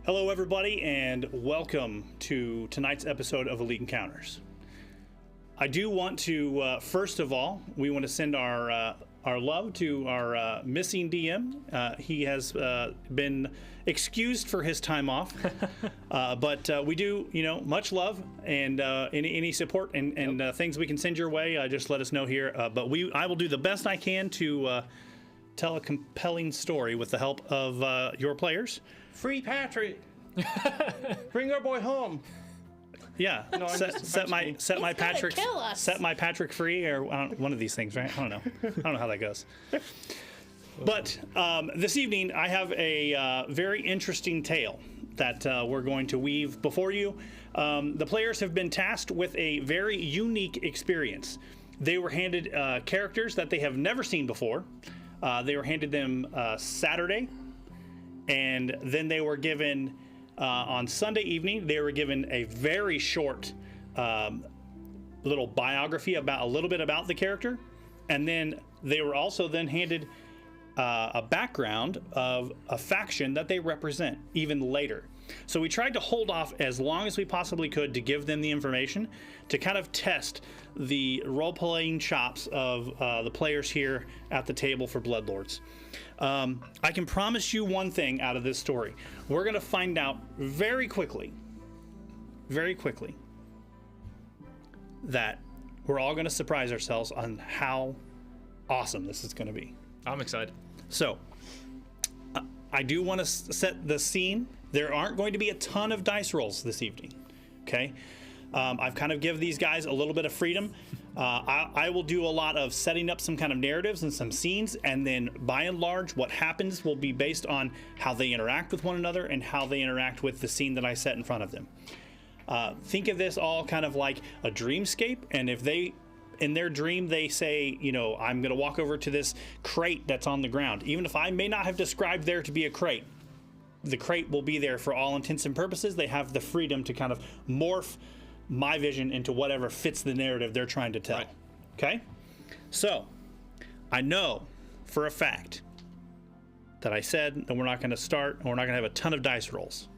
Hello, everybody, and welcome to tonight's episode of Elite Encounters. I do want to, first of all, we want to send our love to our missing DM. He has been excused for his time off, but we do, much love and any support and things we can send your way. Just let us know here. But I will do the best I can to tell a compelling story with the help of your players. Free Patrick! Bring our boy home. Yeah, no, set my Patrick free, or one of these things, right? I don't know how that goes. But this evening, I have a very interesting tale that we're going to weave before you. The players have been tasked with a very unique experience. They were handed characters that they have never seen before. They were handed them Saturday, and then they were given. On Sunday evening, they were given a very short little biography about a little bit about the character, and then they were also then handed a background of a faction that they represent even later. So we tried to hold off as long as we possibly could to give them the information to kind of test the role-playing chops of the players here at the table for Bloodlords. I can promise you one thing out of this story. We're going to find out very quickly, that we're all going to surprise ourselves on how awesome this is going to be. I'm excited. So, I do want to set the scene. There aren't going to be a ton of dice rolls this evening, okay? I've kind of given these guys a little bit of freedom. I will do a lot of setting up some kind of narratives and some scenes, and then by and large, what happens will be based on how they interact with one another and how they interact with the scene that I set in front of them. Think of this all kind of like a dreamscape, and if they, in their dream, they say, I'm going to walk over to this crate that's on the ground. Even if I may not have described there to be a crate, the crate will be there for all intents and purposes. They have the freedom to kind of morph my vision into whatever fits the narrative they're trying to tell. Right. Okay? So, I know for a fact that I said that we're not going to start and we're not going to have a ton of dice rolls.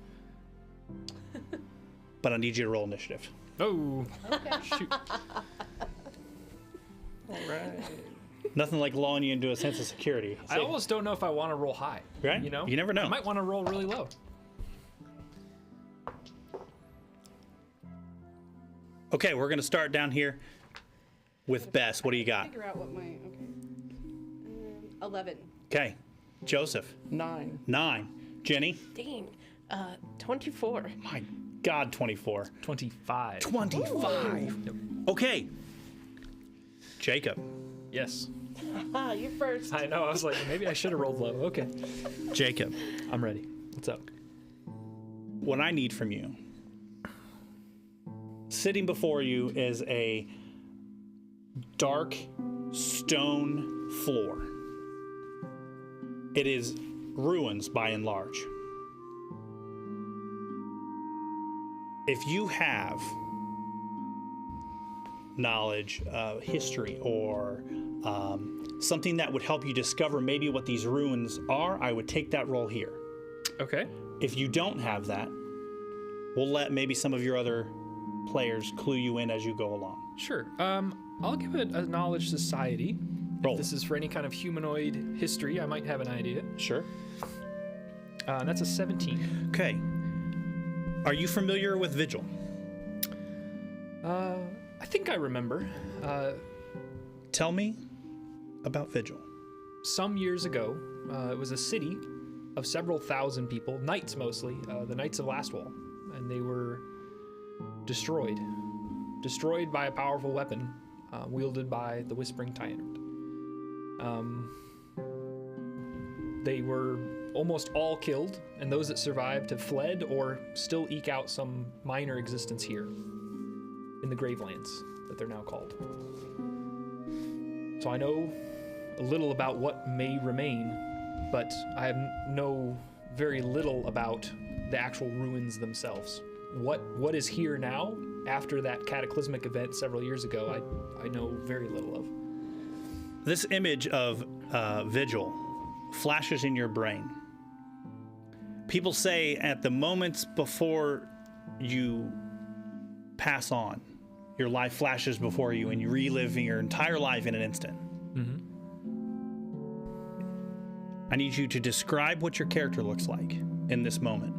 But I need you to roll initiative. Oh. Okay. Shoot. All right. Nothing like lulling you into a sense of security. I almost don't know if I want to roll high. Right? You never know. I might want to roll really low. Okay, we're going to start down here with Bess. What do you got? Figure out what my 11. Okay. Joseph. 9. 9. Jenny. Dang. 24. My God, 24. 25. 25. Okay. Jacob. Yes. You're first. I know. I was like, maybe I should have rolled low. Okay. Jacob. I'm ready. What's up? What I need from you, sitting before you is a dark stone floor. It is ruins by and large. If you have knowledge of history or something that would help you discover maybe what these ruins are, I would take that roll here. Okay. If you don't have that, we'll let maybe some of your other players clue you in as you go along. Sure. I'll give it a knowledge society. Roll. If this is for any kind of humanoid history, I might have an idea. Sure. That's a 17. Okay. Are you familiar with Vigil? I think I remember. Tell me about Vigil. Some years ago, it was a city of several thousand people, knights mostly, the Knights of Lastwall, and they were destroyed by a powerful weapon wielded by the Whispering Tyrant. They were almost all killed, and those that survived have fled or still eke out some minor existence here in the Gravelands that they're now called. So I know a little about what may remain, but I know very little about the actual ruins themselves. What is here now after that cataclysmic event several years ago, I know very little of. This image of Vigil flashes in your brain. People say at the moments before you pass on, your life flashes before you and you relive your entire life in an instant. Mm-hmm. I need you to describe what your character looks like in this moment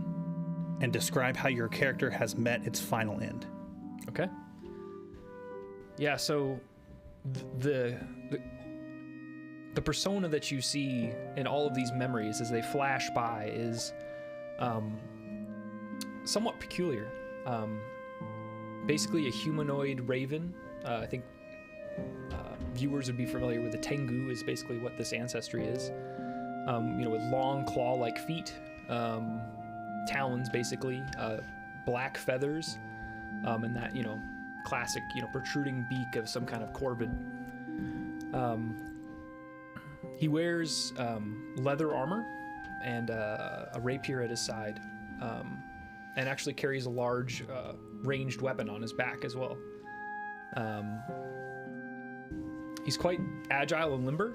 and describe how your character has met its final end. Okay. Yeah, so the persona that you see in all of these memories as they flash by is somewhat peculiar. Basically a humanoid raven. I think viewers would be familiar with the Tengu is basically what this ancestry is. With long claw-like feet, talons basically, black feathers, and that, classic, protruding beak of some kind of corvid. He wears leather armor and a rapier at his side, and actually carries a large ranged weapon on his back as well. He's quite agile and limber,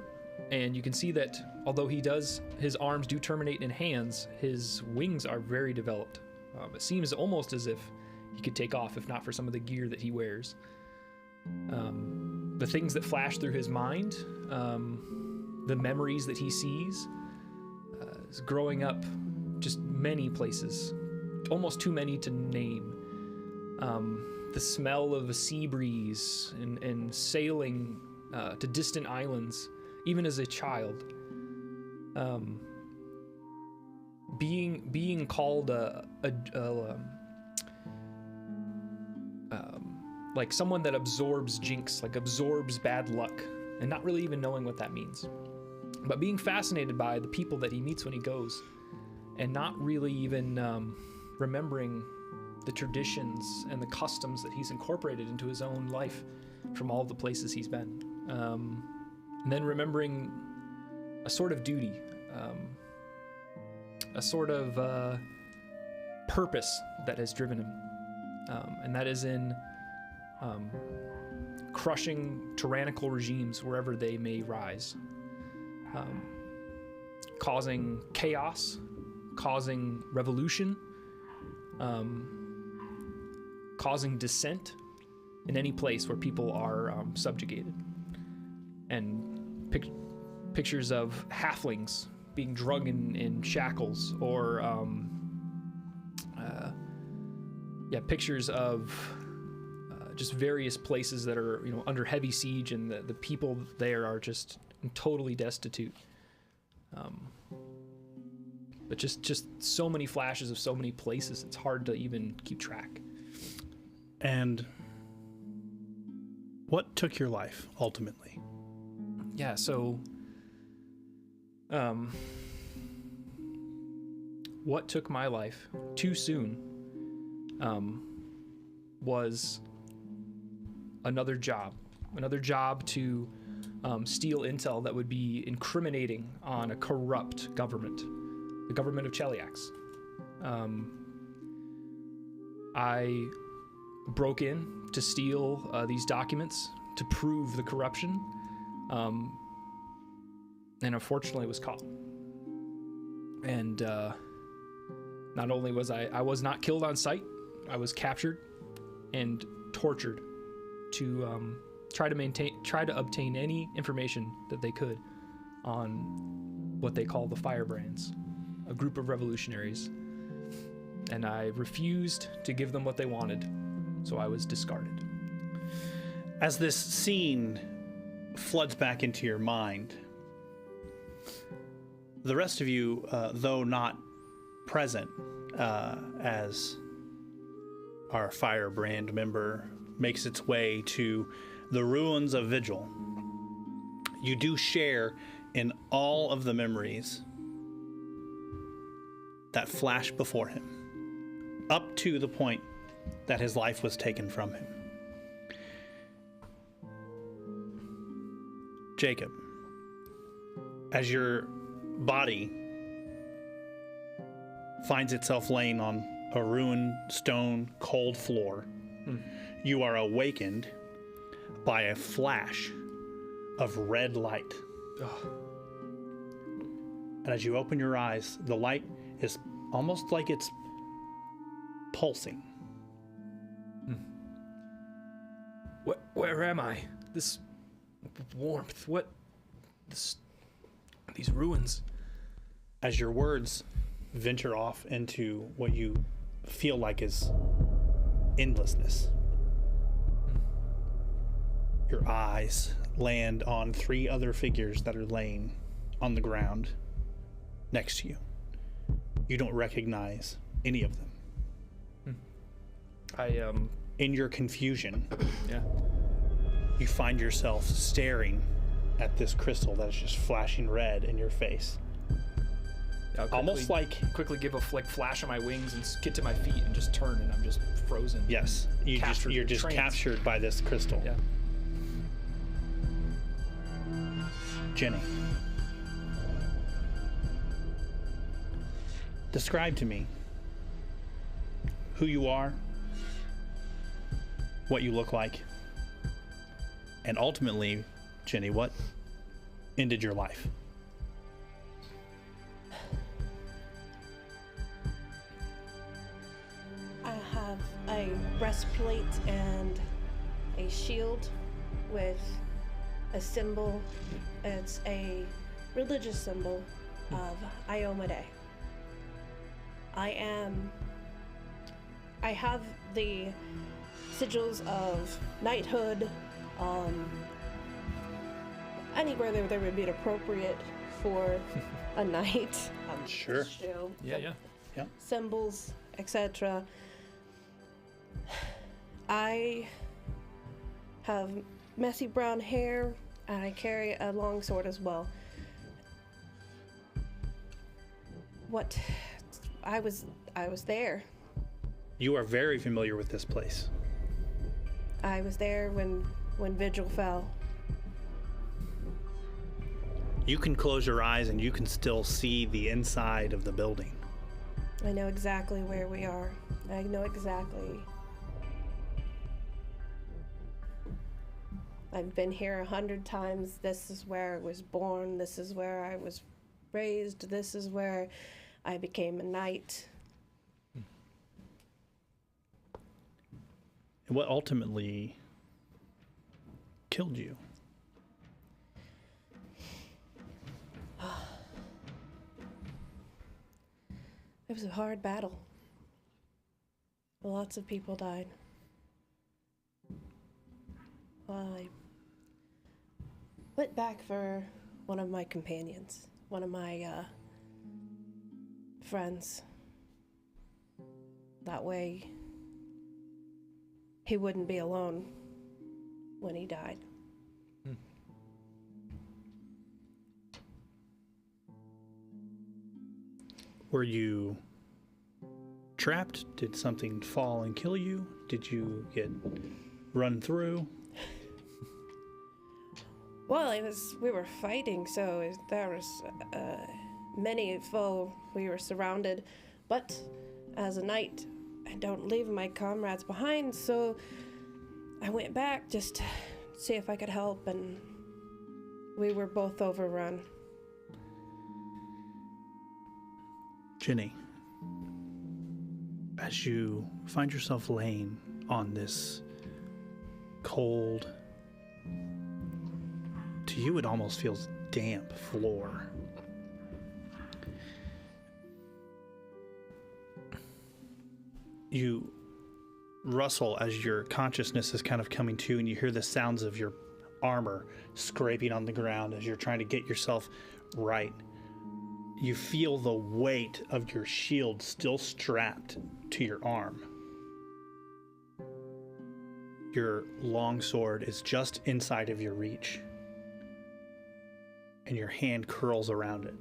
and you can see that although his arms do terminate in hands, his wings are very developed. It seems almost as if he could take off if not for some of the gear that he wears. The things that flash through his mind, the memories that he sees, is growing up just many places, almost too many to name. The smell of a sea breeze and sailing to distant islands, even as a child. Being called like someone that absorbs jinx, like absorbs bad luck, and not really even knowing what that means. But being fascinated by the people that he meets when he goes, and not really even remembering the traditions and the customs that he's incorporated into his own life from all the places he's been. And then remembering a sort of duty, a sort of purpose that has driven him. And that is in crushing tyrannical regimes wherever they may rise. Causing chaos, causing revolution, causing dissent in any place where people are subjugated. And pictures of halflings being drug in shackles, or pictures of just various places that are under heavy siege, and the people there are just totally destitute. But just so many flashes of so many places, it's hard to even keep track. And what took your life ultimately? Yeah, so what took my life too soon was another job to steal intel that would be incriminating on a corrupt government, the government of Cheliax. I broke in to steal these documents to prove the corruption, and unfortunately was caught. And not only was I was not killed on sight, I was captured and tortured to try to obtain any information that they could on what they call the Firebrands, a group of revolutionaries. And I refused to give them what they wanted, so I was discarded. As this scene floods back into your mind, the rest of you, though not present, as our Firebrand member makes its way to the ruins of Vigil, you do share in all of the memories that flash before him, up to the point that his life was taken from him. Jacob, as your body finds itself laying on a ruined stone cold floor, you are awakened by a flash of red light. Ugh. And as you open your eyes, the light is almost like it's pulsing. Where am I? This warmth, these ruins. As your words venture off into what you feel like is endlessness, your eyes land on 3 other figures that are laying on the ground next to you. You don't recognize any of them. In your confusion, Yeah. you find yourself staring at this crystal that is just flashing red in your face. Almost like quickly give a flash on my wings and get to my feet and just turn, and I'm just frozen. yes, you're just trance. captured by this crystal. Yeah. Jenny, describe to me who you are, what you look like, and ultimately, Jenny, what ended your life? I have a breastplate and a shield with a symbol. It's a religious symbol of Iomade. I have the sigils of knighthood, anywhere there would be appropriate for a knight. Sure. Shield, Yeah. symbols, etc. I have messy brown hair, and I carry a long sword as well. What? I was there. You are very familiar with this place. I was there when Vigil fell. You can close your eyes and you can still see the inside of the building. I know exactly where we are. I know exactly. I've been here 100 times. This is where I was born. This is where I was raised. This is where I became a knight. And what ultimately killed you? It was a hard battle. Lots of people died. I went back for one of my companions. one of my friends. That way, he wouldn't be alone when he died. Were you trapped? Did something fall and kill you? Did you get run through? Well, we were fighting, so there was many foe. We were surrounded, but as a knight, I don't leave my comrades behind, so I went back just to see if I could help, and we were both overrun. Ginny, as you find yourself laying on this cold, to you it almost feels damp floor, you rustle as your consciousness is kind of coming to, and you hear the sounds of your armor scraping on the ground as you're trying to get yourself right. You feel the weight of your shield still strapped to your arm. Your long sword is just inside of your reach, and your hand curls around it,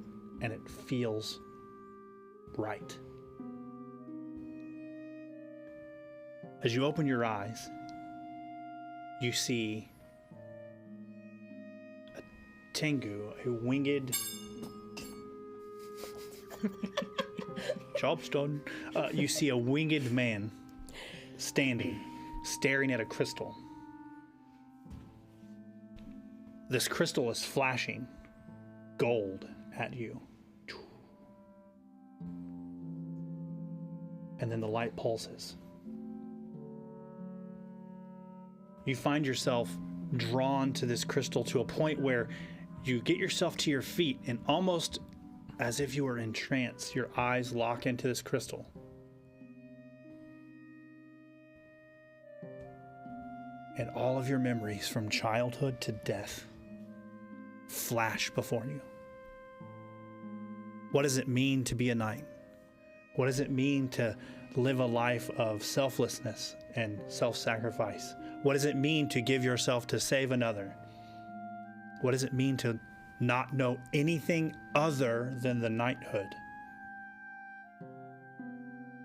and it feels right. As you open your eyes, you see a Tengu, a winged job's done. You see a winged man standing, staring at a crystal. This crystal is flashing gold at you. And then the light pulses. You find yourself drawn to this crystal to a point where you get yourself to your feet, and almost as if you were in trance, your eyes lock into this crystal. And all of your memories from childhood to death flash before you. What does it mean to be a knight? What does it mean to live a life of selflessness and self-sacrifice? What does it mean to give yourself to save another? What does it mean to not know anything other than the knighthood?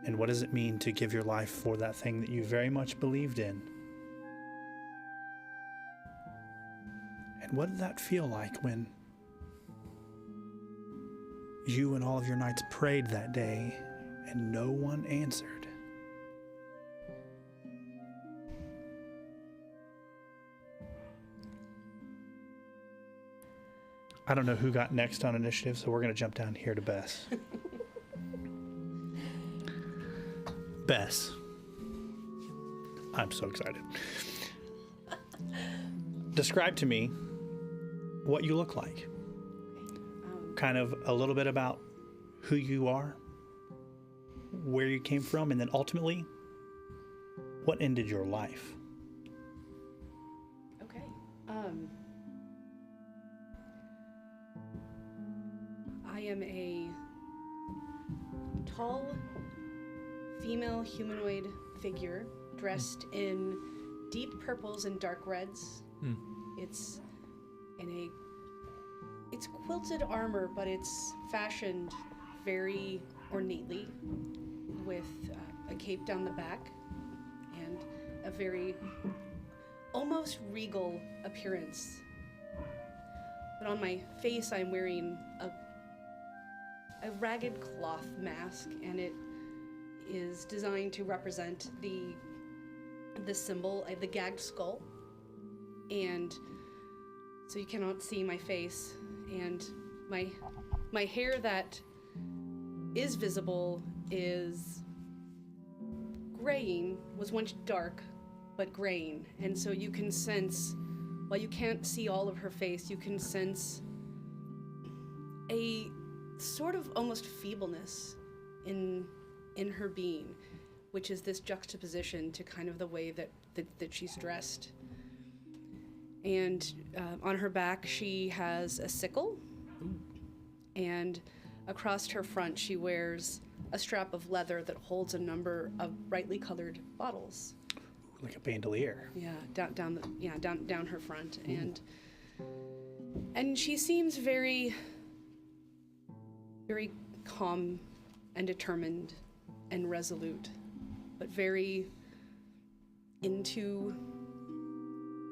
And what does it mean to give your life for that thing that you very much believed in? And what did that feel like when you and all of your knights prayed that day and no one answered? I don't know who got next on initiative, so we're going to jump down here to Bess. Bess. I'm so excited. Describe to me what you look like. Kind of a little bit about who you are, where you came from, and then ultimately, what ended your life? Okay. I am a tall female humanoid figure dressed in deep purples and dark reds. It's quilted armor, but it's fashioned very ornately with a cape down the back and a very almost regal appearance. But on my face, I'm wearing a ragged cloth mask, and it is designed to represent the symbol, the gagged skull. And so you cannot see my face, and my hair that is visible is graying, was once dark, but graying. And so you can sense, while you can't see all of her face, you can sense a sort of almost feebleness in her being, which is this juxtaposition to kind of the way that she's dressed. And on her back, she has a sickle, And across her front, she wears a strap of leather that holds a number of brightly colored bottles. Like a bandolier. Yeah, down her front. And she seems very, very calm and determined and resolute, but very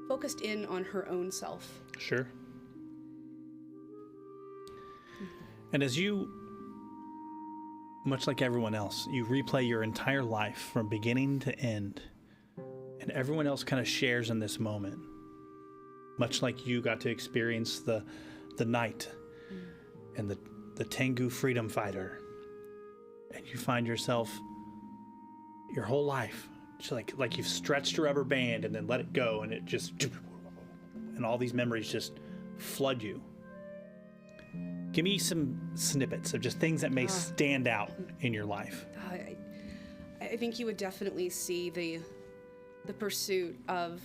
focused in on her own self. Sure. And as you, much like everyone else, you replay your entire life from beginning to end, and everyone else kind of shares in this moment, much like you got to experience the knight and the Tengu freedom fighter, and you find yourself your whole life just like you've stretched a rubber band and then let it go, and it just, and all these memories just flood you. Give me some snippets of just things that may stand out in your life. I think you would definitely see the pursuit of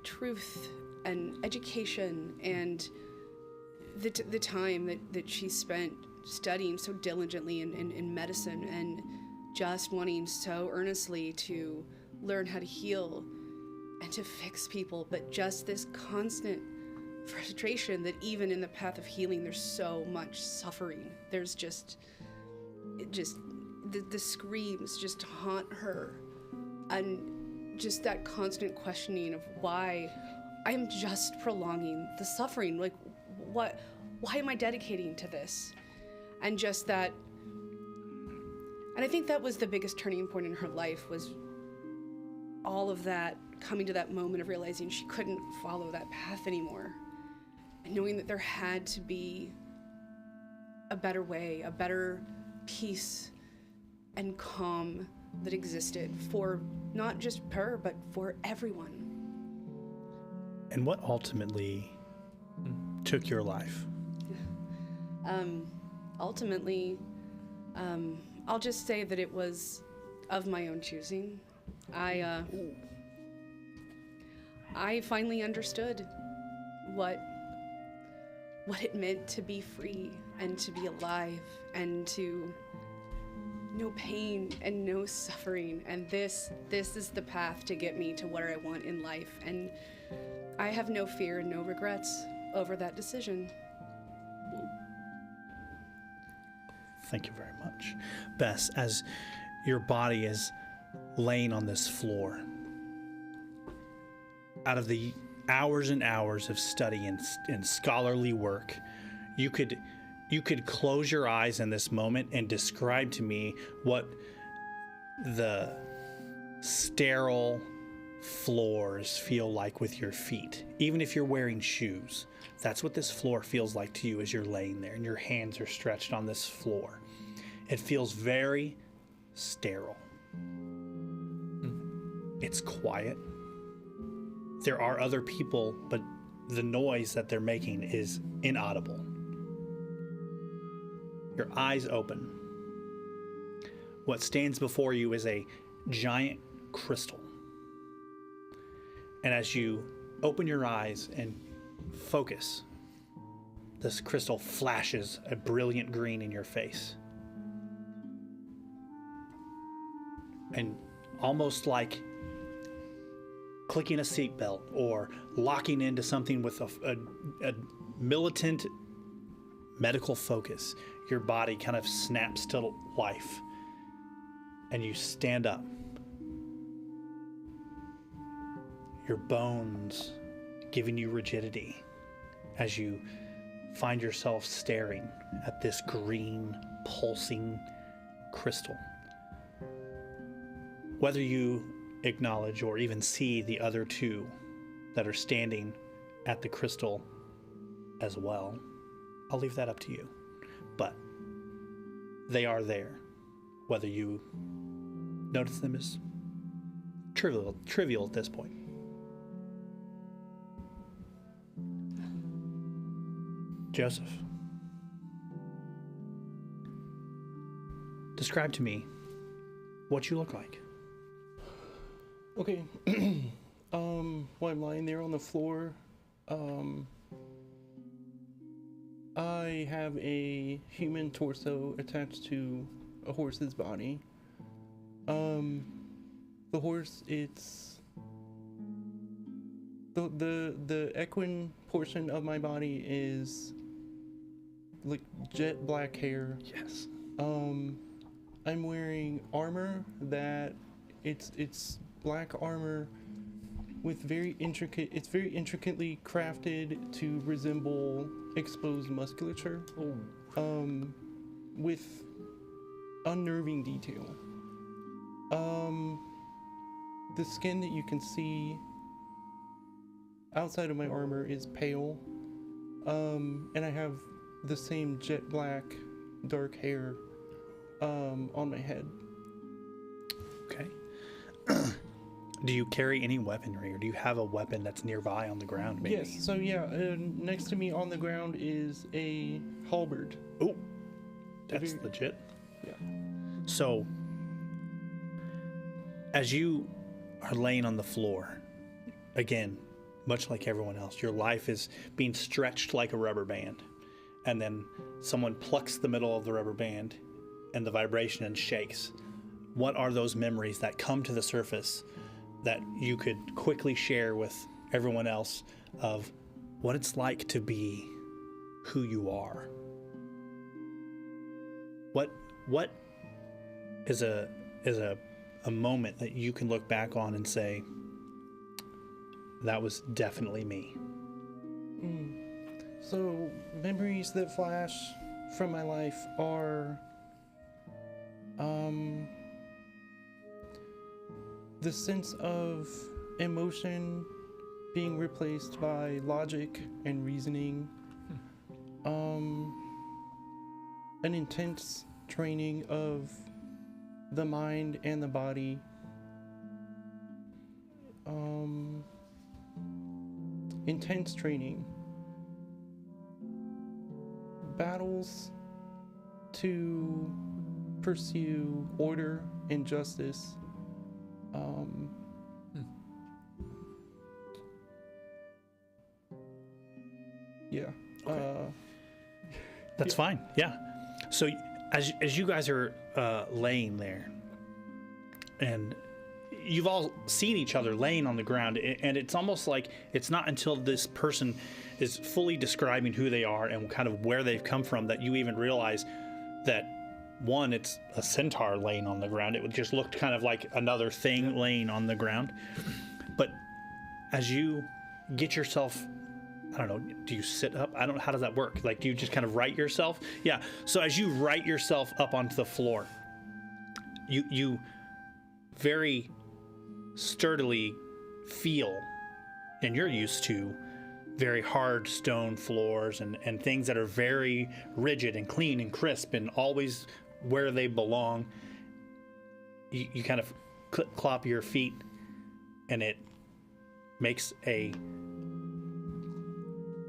truth and education, and the time that she spent studying so diligently in medicine, and just wanting so earnestly to learn how to heal and to fix people, but just this constant frustration that even in the path of healing there's so much suffering. There's the screams just haunt her, and just that constant questioning of why I'm just prolonging the suffering. Like, why am I dedicating to this? And just that, and I think that was the biggest turning point in her life, was all of that coming to that moment of realizing she couldn't follow that path anymore, and knowing that there had to be a better way, a better peace and calm that existed for not just her, but for everyone. And what ultimately took your life? Ultimately, I'll just say that it was of my own choosing. I finally understood what it meant to be free and to be alive and to no pain and no suffering. And this is the path to get me to where I want in life. And I have no fear and no regrets over that decision. Thank you very much. Bess, as your body is laying on this floor, out of the hours and hours of study and scholarly work, you could close your eyes in this moment and describe to me what the sterile floors feel like with your feet. Even if you're wearing shoes, that's what this floor feels like to you as you're laying there and your hands are stretched on this floor. It feels very sterile. It's quiet. There are other people, but the noise that they're making is inaudible. Your eyes open. What stands before you is a giant crystal. And as you open your eyes and focus, this crystal flashes a brilliant green in your face. And almost like clicking a seatbelt or locking into something with a militant medical focus, your body kind of snaps to life and you stand up. Your bones giving you rigidity as you find yourself staring at this green, pulsing crystal. Whether you acknowledge or even see the other two that are standing at the crystal as well, I'll leave that up to you. But they are there, whether you notice them as trivial at this point. Joseph, describe to me what you look like. Okay. While I'm lying there on the floor, I have a human torso attached to a horse's body. The horse, it's the equine portion of my body is like jet black hair. Yes. I'm wearing armor that it's black armor with very intricately crafted to resemble exposed musculature. With unnerving detail. The skin that you can see outside of my armor is pale. And I have the same jet black dark hair on my head. Okay. Do you carry any weaponry, or do you have a weapon that's nearby on the ground, maybe? Yes, so yeah, next to me on the ground is a halberd. Oh, that's legit. Yeah. So, as you are laying on the floor, again, much like everyone else, your life is being stretched like a rubber band. And then someone plucks the middle of the rubber band and the vibration shakes. What are those memories that come to the surface that you could quickly share with everyone else of what it's like to be who you are? What is a moment that you can look back on and say, that was definitely me? So memories that flash from my life are the sense of emotion being replaced by logic and reasoning, an intense training of the mind and the body, intense training, battles to pursue order and justice. Yeah. Okay. That's fine. Yeah. So as you guys are laying there, and you've all seen each other laying on the ground, and it's almost like it's not until this person is fully describing who they are and kind of where they've come from that you even realize that, one, it's a centaur laying on the ground. It would just look kind of like another thing laying on the ground. But as you get yourself, I don't know, do you sit up? I don't know, how does that work? Like, do you just kind of right yourself? Yeah. So as you right yourself up onto the floor, you very sturdily feel, and you're used to very hard stone floors and things that are very rigid and clean and crisp and always where they belong. You kind of clop your feet, and it makes a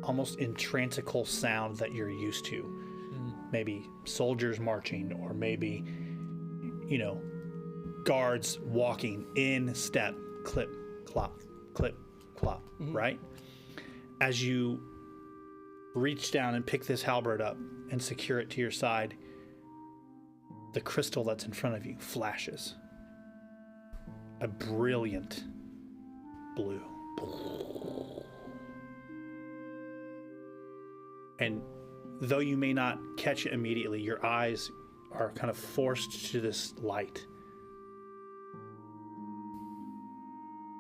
almost intransical sound that you're used to. Maybe soldiers marching, or maybe, guards walking in step, clip, clop, right? As you reach down and pick this halberd up and secure it to your side, the crystal that's in front of you flashes a brilliant blue. And though you may not catch it immediately, your eyes are kind of forced to this light.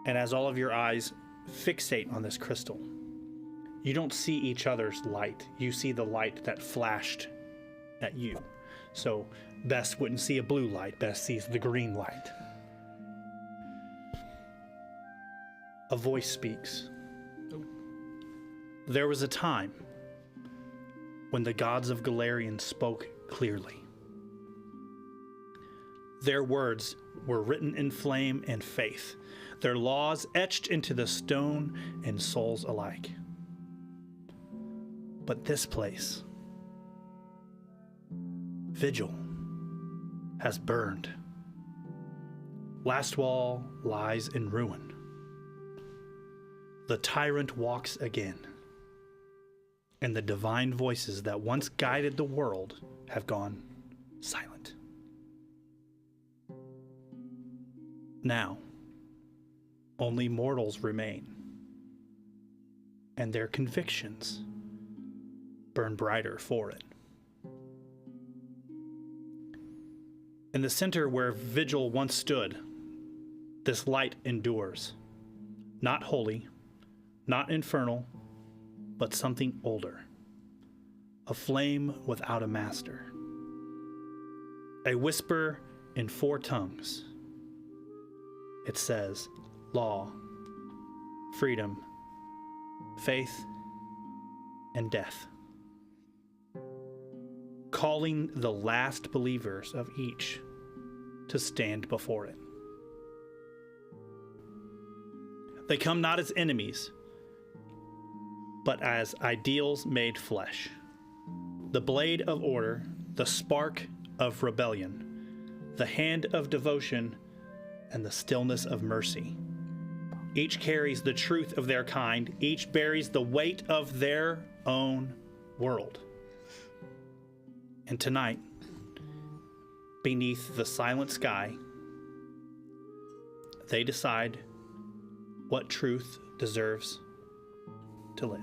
And as all of your eyes fixate on this crystal, you don't see each other's light. You see the light that flashed at you. So Bess wouldn't see a blue light. Bess sees the green light. A voice speaks. There was a time when the gods of Galarian spoke clearly. Their words were written in flame and faith, their laws etched into the stone and souls alike. But this place, Vigil, has burned. Lastwall lies in ruin. The tyrant walks again. and the divine voices that once guided the world have gone silent. Now, only mortals remain, and their convictions burn brighter for it. In the center where vigil once stood, this light endures. Not holy, not infernal, but something older. A flame without a master. A whisper in 4 tongues. It says, law, freedom, faith, and death. Calling the last believers of each to stand before it. They come not as enemies, but as ideals made flesh. The blade of order, the spark of rebellion, the hand of devotion, and the stillness of mercy. Each carries the truth of their kind, each bears the weight of their own world. And tonight, beneath the silent sky, they decide what truth deserves to live.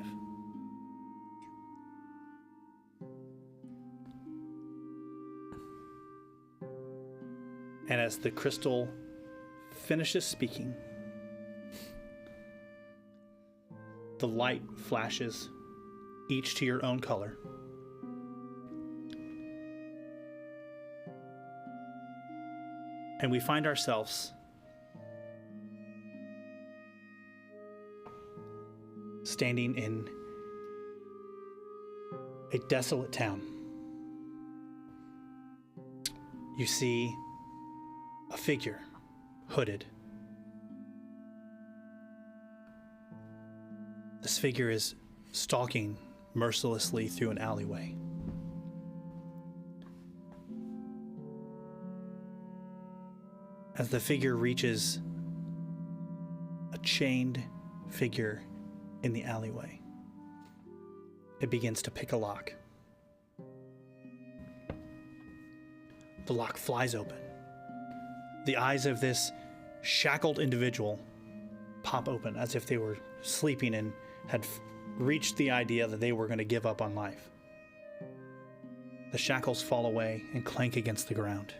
And as the crystal finishes speaking, the light flashes, each to your own color. And we find ourselves standing in a desolate town. You see a figure, hooded. This figure is stalking mercilessly through an alleyway. As the figure reaches a chained figure in the alleyway, it begins to pick a lock. The lock flies open. The eyes of this shackled individual pop open as if they were sleeping and had reached the idea that they were going to give up on life. The shackles fall away and clank against the ground.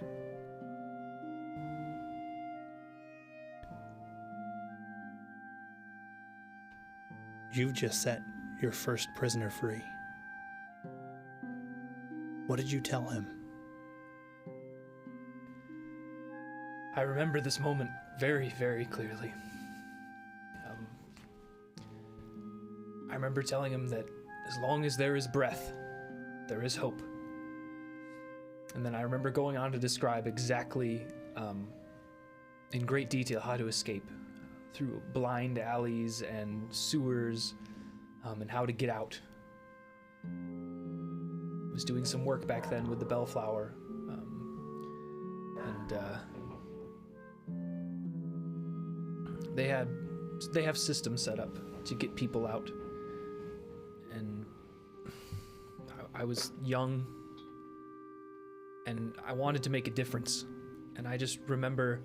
You've just set your first prisoner free. What did you tell him? I remember this moment very, very clearly. I remember telling him that as long as there is breath, there is hope. And then I remember going on to describe exactly, in great detail, how to escape through blind alleys and sewers, and how to get out. I was doing some work back then with the Bellflower, and they have systems set up to get people out. And I was young, and I wanted to make a difference. And I just remember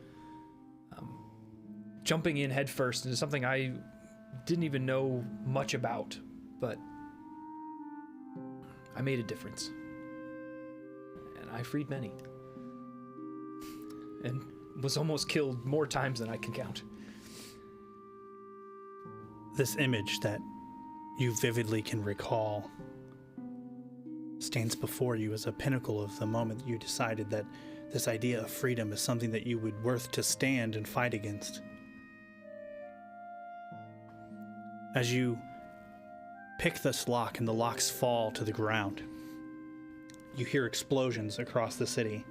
jumping in head first into something I didn't even know much about, but I made a difference. And I freed many. And was almost killed more times than I can count. This image that you vividly can recall stands before you as a pinnacle of the moment that you decided that this idea of freedom is something that you would worth to stand and fight against. As you pick this lock and the locks fall to the ground, you hear explosions across the city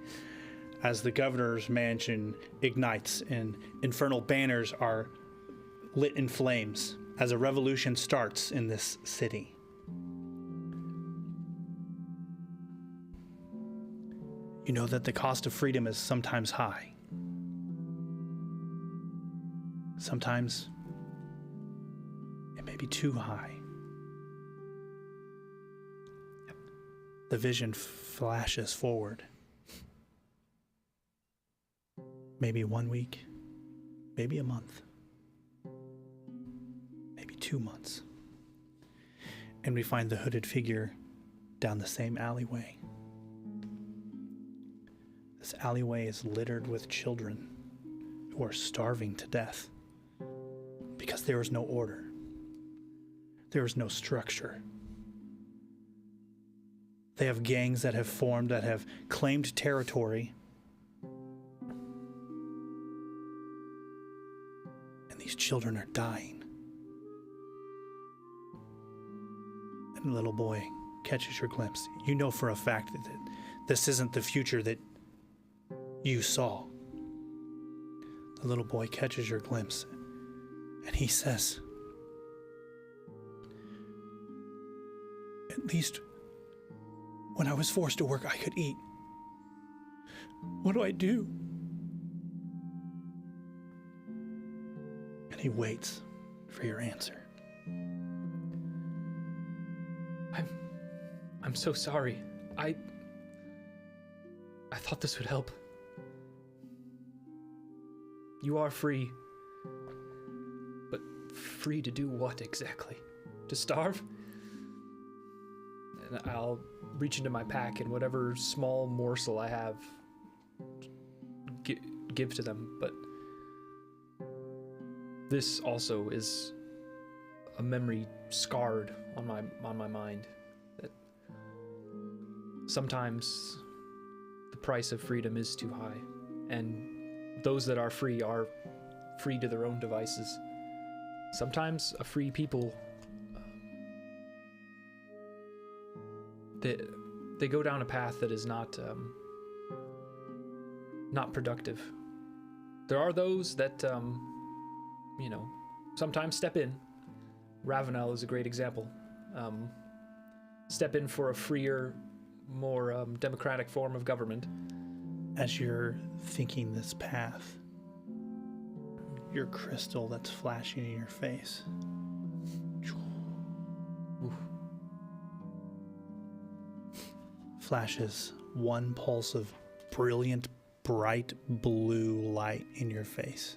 as the governor's mansion ignites and infernal banners are lit in flames as a revolution starts in this city. You know that the cost of freedom is sometimes high. Sometimes it may be too high. the vision flashes forward. Maybe 1 week, maybe a month, maybe 2 months. And we find the hooded figure down the same alleyway. This alleyway is littered with children who are starving to death because there is no order. There is no structure. They have gangs that have formed, that have claimed territory. And these children are dying. And the little boy catches your glimpse. You know for a fact that this isn't the future that you saw. The little boy catches your glimpse, and he says, "At least when I was forced to work, I could eat. What do I do?" And he waits for your answer. I'm so sorry. I thought this would help. You are free. But free to do what exactly? To starve? And I'll reach into my pack and whatever small morsel I have, give to them. But this also is a memory scarred on my mind. That sometimes the price of freedom is too high, and those that are free to their own devices. Sometimes a free people, they go down a path that is not productive. There are those that sometimes step in. Ravenel is a great example. Step in for a freer, more democratic form of government. As you're thinking this path, your crystal that's flashing in your face flashes one pulse of brilliant, bright blue light in your face.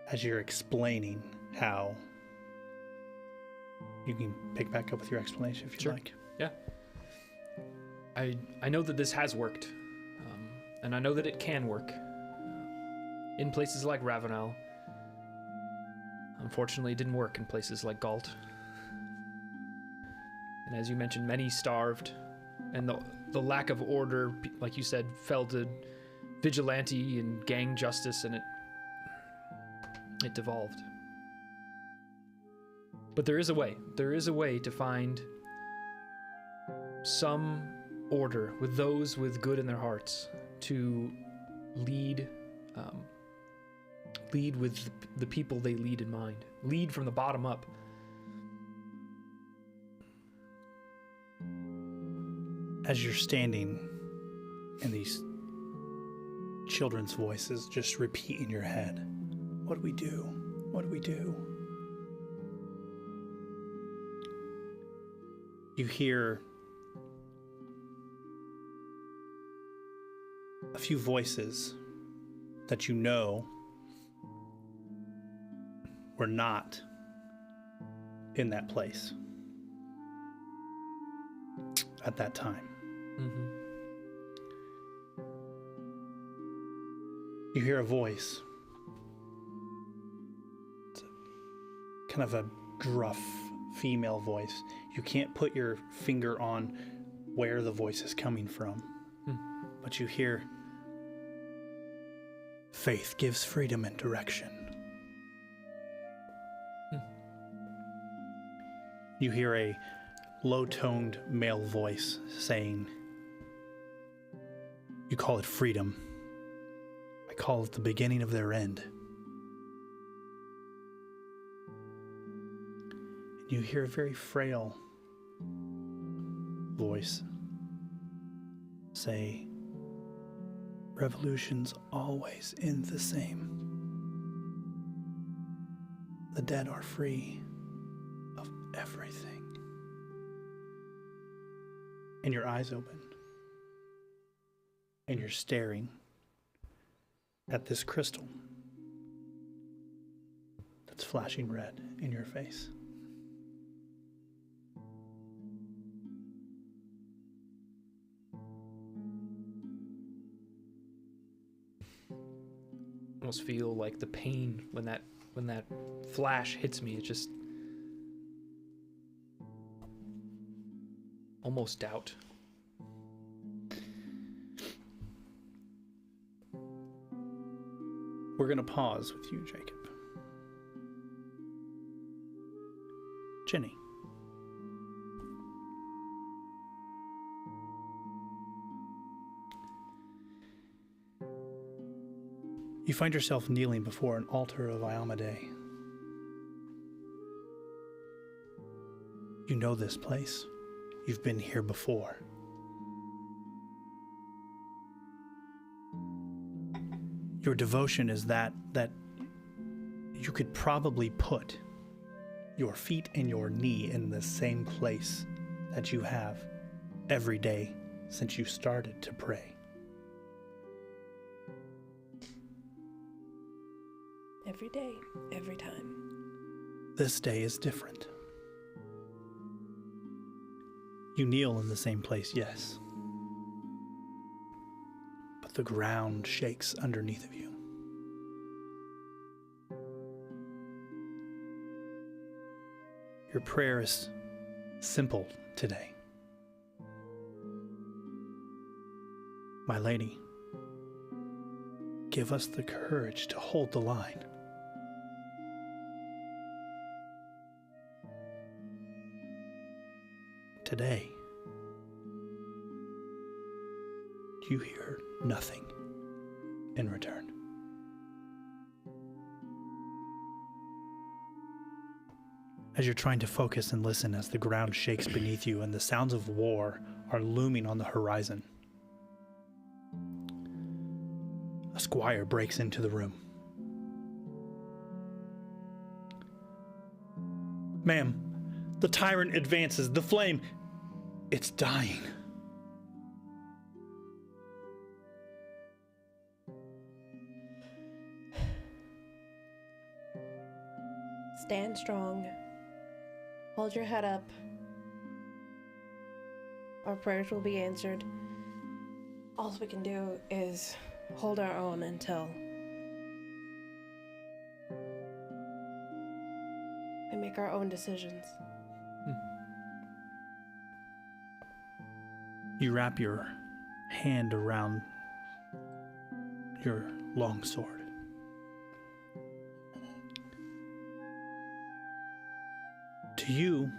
As you're explaining how, you can pick back up with your explanation if you like. Yeah. I know that this has worked, and I know that it can work in places like Ravenel. Unfortunately, it didn't work in places like Galt. And as you mentioned, many starved, and the lack of order, like you said, fell to vigilante and gang justice, and it devolved. But there is a way. There is a way to find some order with those with good in their hearts, to lead with the people they lead in mind. Lead from the bottom up. As you're standing and these children's voices just repeat in your head, what do we do? What do we do? You hear a few voices that you know were not in that place at that time. Mm-hmm. You hear a voice. It's kind of a gruff female voice. You can't put your finger on where the voice is coming from, but you hear, "Faith gives freedom and direction." You hear a low-toned male voice saying, "You call it freedom. I call it the beginning of their end." And you hear a very frail voice say, "Revolutions always end the same. The dead are free everything. And your eyes open. And you're staring at this crystal that's flashing red in your face. Almost feel like the pain when that flash hits me. It's just almost doubt. We're going to pause with you, Jacob. Jenny. You find yourself kneeling before an altar of Iamade. You know this place. You've been here before. Your devotion is that you could probably put your feet and your knee in the same place that you have every day since you started to pray. Every day, every time. This day is different. You kneel in the same place, yes. But the ground shakes underneath of you. Your prayer is simple today. My lady, give us the courage to hold the line. Today, you hear nothing in return. As you're trying to focus and listen as the ground shakes beneath you and the sounds of war are looming on the horizon, a squire breaks into the room. Ma'am, the tyrant advances. The flame, it's dying. Stand strong. Hold your head up. Our prayers will be answered. All we can do is hold our own until we make our own decisions. You wrap your hand around your long sword. To you,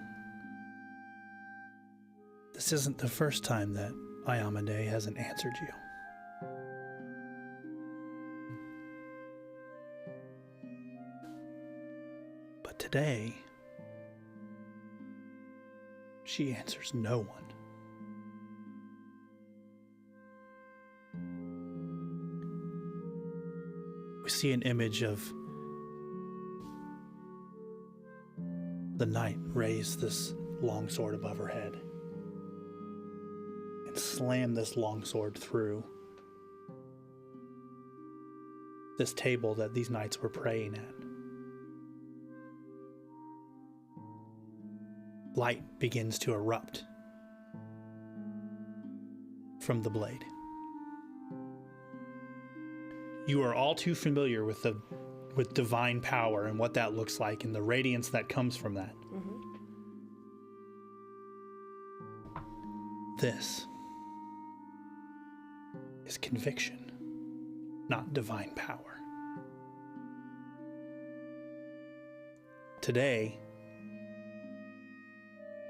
this isn't the first time that Iamade hasn't answered you. But today, she answers no one. We see an image of the knight raise this longsword above her head and slam this longsword through this table that these knights were praying at. Light begins to erupt from the blade. You are all too familiar with divine power and what that looks like and the radiance that comes from that. Mm-hmm. This is conviction, not divine power. Today,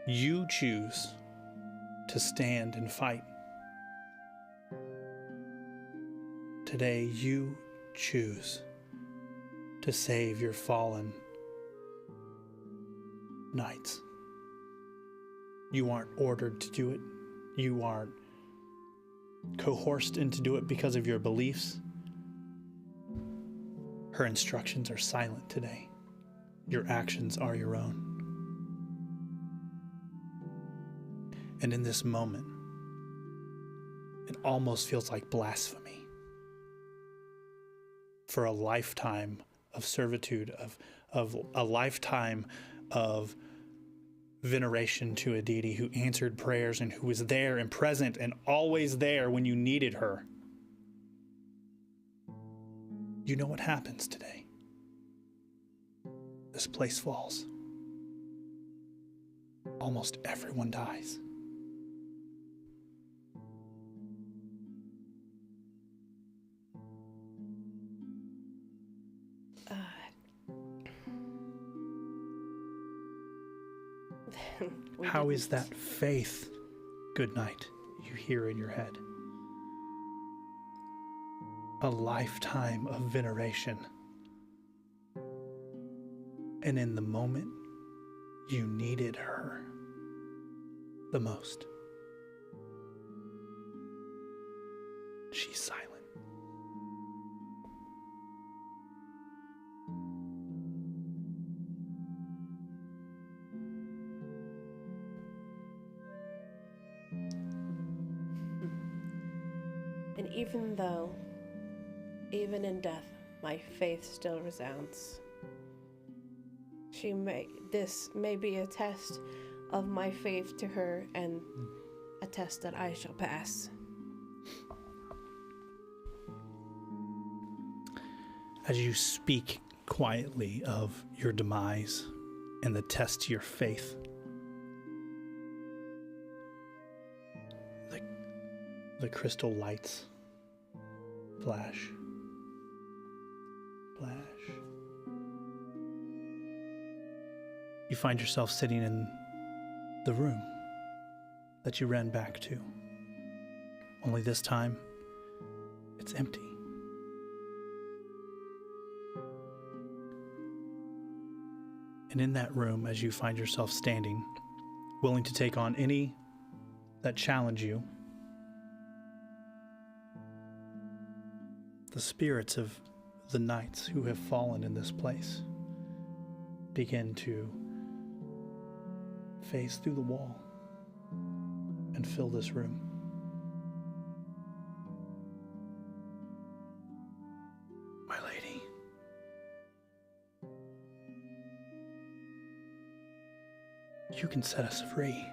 you choose to stand and fight. Today, you choose to save your fallen knights. You aren't ordered to do it. You aren't coerced into do it because of your beliefs. Her instructions are silent today. Your actions are your own. And in this moment, it almost feels like blasphemy for a lifetime of servitude, of a lifetime of veneration to a deity who answered prayers and who was there and present and always there when you needed her. You know what happens today? This place falls. Almost everyone dies. How is that faith, good night, you hear in your head? A lifetime of veneration. And in the moment you needed her the most, she's silent. And even though, even in death, my faith still resounds. This may be a test of my faith to her and a test that I shall pass. As you speak quietly of your demise and the test to your faith, the crystal lights flash, flash. You find yourself sitting in the room that you ran back to. Only this time, it's empty. And in that room, as you find yourself standing, willing to take on any that challenge you, the spirits of the knights who have fallen in this place begin to phase through the wall and fill this room. My lady, you can set us free.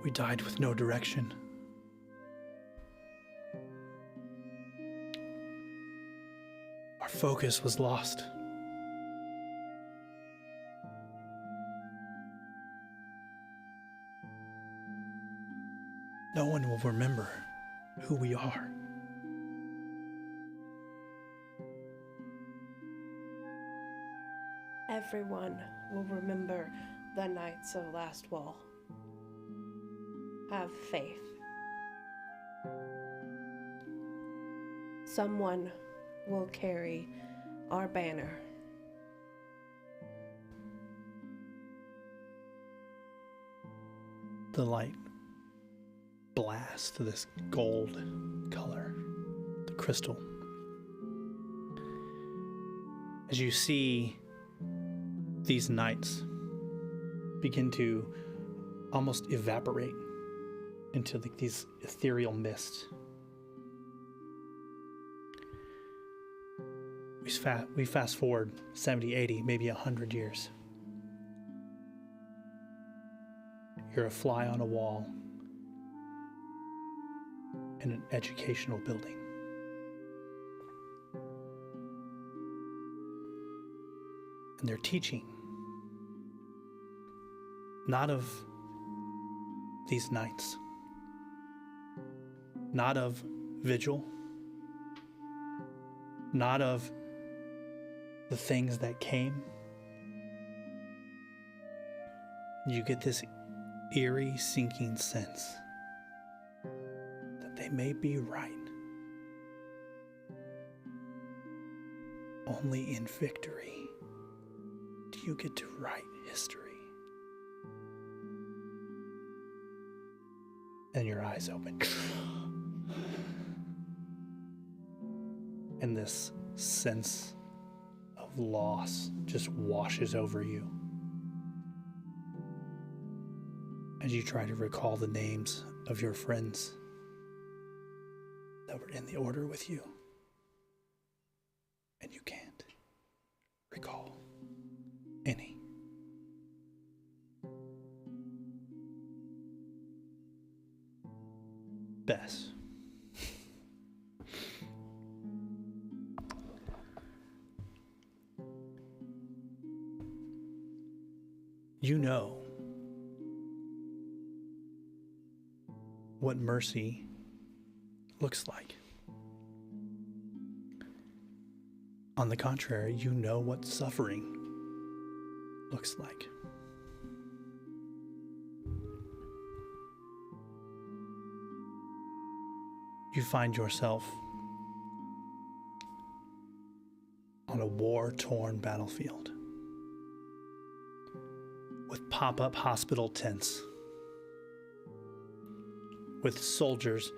We died with no direction. Our focus was lost. No one will remember who we are. Everyone will remember the Knights of Last Wall. Have faith. Someone will carry our banner. The light blasts to this gold color, the crystal. As you see these knights begin to almost evaporate into these ethereal mists. We fast forward 70, 80, maybe 100 years. You're a fly on a wall in an educational building. And they're teaching, not of these knights, not of vigil, not of the things that came. You get this eerie, sinking sense that they may be right. Only in victory do you get to write history. And your eyes open. And this sense of of loss just washes over you as you try to recall the names of your friends that were in the order with you, and you can't recall any. Bess. You know what mercy looks like. On the contrary, you know what suffering looks like. You find yourself on a war-torn battlefield with pop-up hospital tents, with soldiers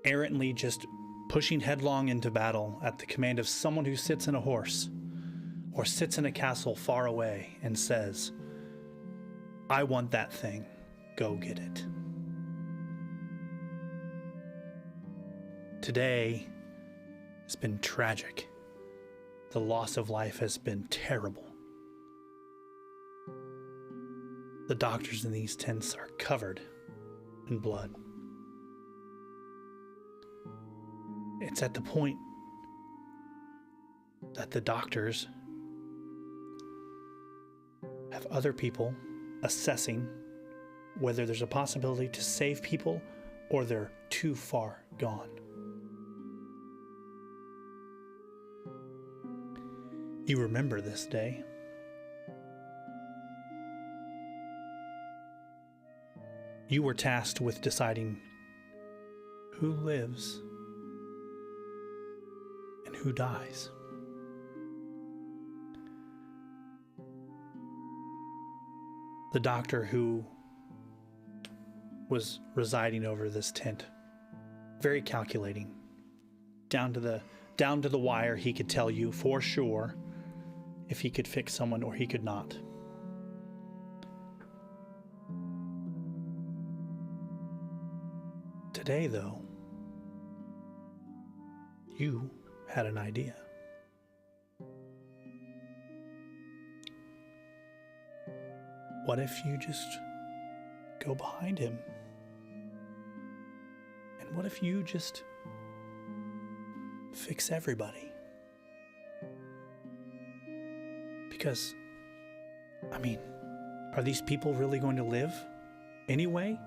errantly just pushing headlong into battle at the command of someone who sits in a horse or sits in a castle far away and says, "I want that thing, go get it." Today has been tragic. The loss of life has been terrible. The doctors in these tents are covered in blood. It's at the point that the doctors have other people assessing whether there's a possibility to save people or they're too far gone. You remember this day. You were tasked with deciding who lives and who dies. The doctor who was residing over this tent, very calculating, down to the wire, he could tell you for sure if he could fix someone or he could not. Today, though, you had an idea. What if you just go behind him? And what if you just fix everybody? Because, I mean, are these people really going to live anyway?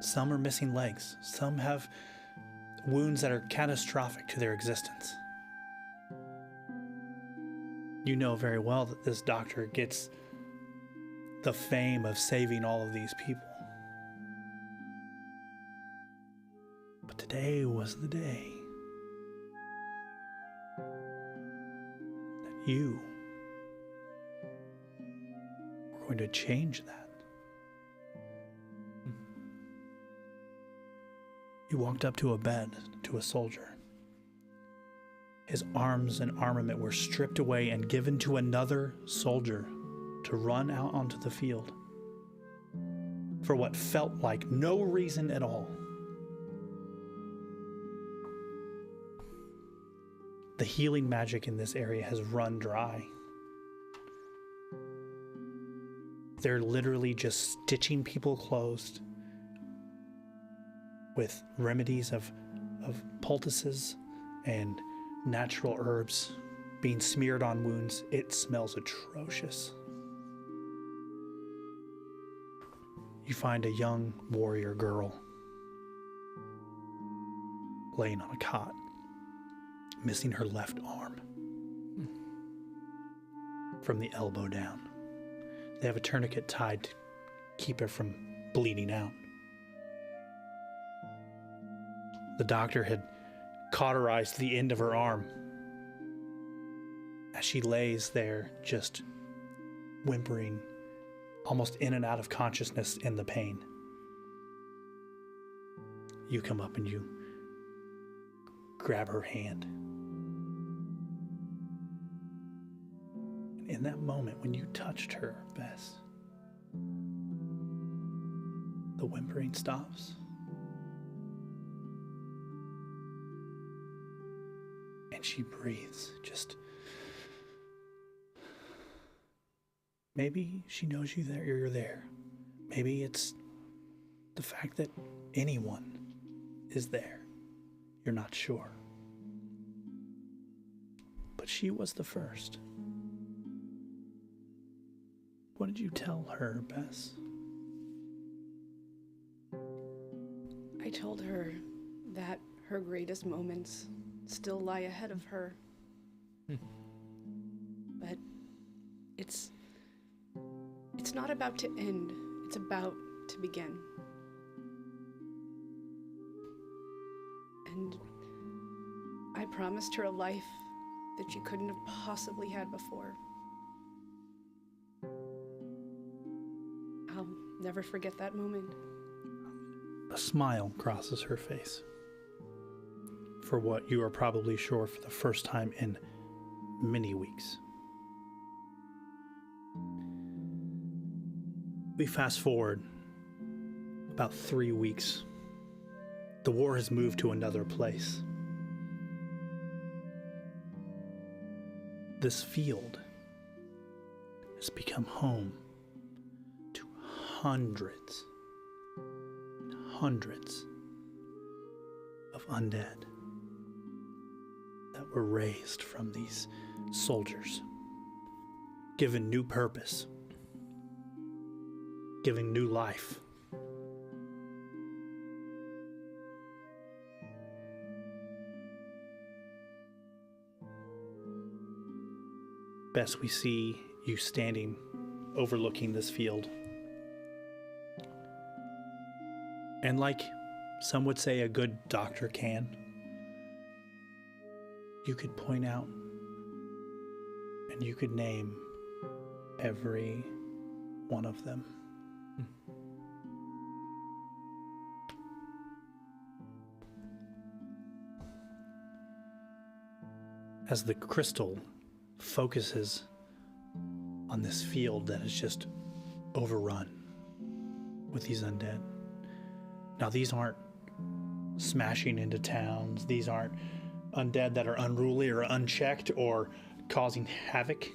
Some are missing legs. Some have wounds that are catastrophic to their existence. You know very well that this doctor gets the fame of saving all of these people. But today was the day that you were going to change that. You walked up to a bed, to a soldier. His arms and armament were stripped away and given to another soldier to run out onto the field for what felt like no reason at all. The healing magic in this area has run dry. They're literally just stitching people closed with remedies of poultices and natural herbs being smeared on wounds. It smells atrocious. You find a young warrior girl laying on a cot, missing her left arm from the elbow down. They have a tourniquet tied to keep her from bleeding out. The doctor had cauterized the end of her arm. As she lays there, just whimpering, almost in and out of consciousness in the pain, you come up and you grab her hand. in that moment when you touched her, Bess, the whimpering stops. And she breathes. Just maybe she knows you're there. Maybe it's the fact that anyone is there. You're not sure. But she was the first. What did you tell her, Bess? I told her that her greatest moments still lie ahead of her. But it's not about to end. It's about to begin. And I promised her a life that she couldn't have possibly had before. I'll never forget that moment. A smile crosses her face. For what you are probably sure for the first time in many weeks. We fast forward about 3 weeks. The war has moved to another place. This field has become home to hundreds and hundreds of undead that were raised from these soldiers, given new purpose, giving new life. Bess, we see you standing overlooking this field. And like some would say a good doctor can, you could point out and you could name every one of them. As the crystal focuses on this field that is just overrun with these undead. Now, these aren't smashing into towns. These aren't undead that are unruly or unchecked or causing havoc.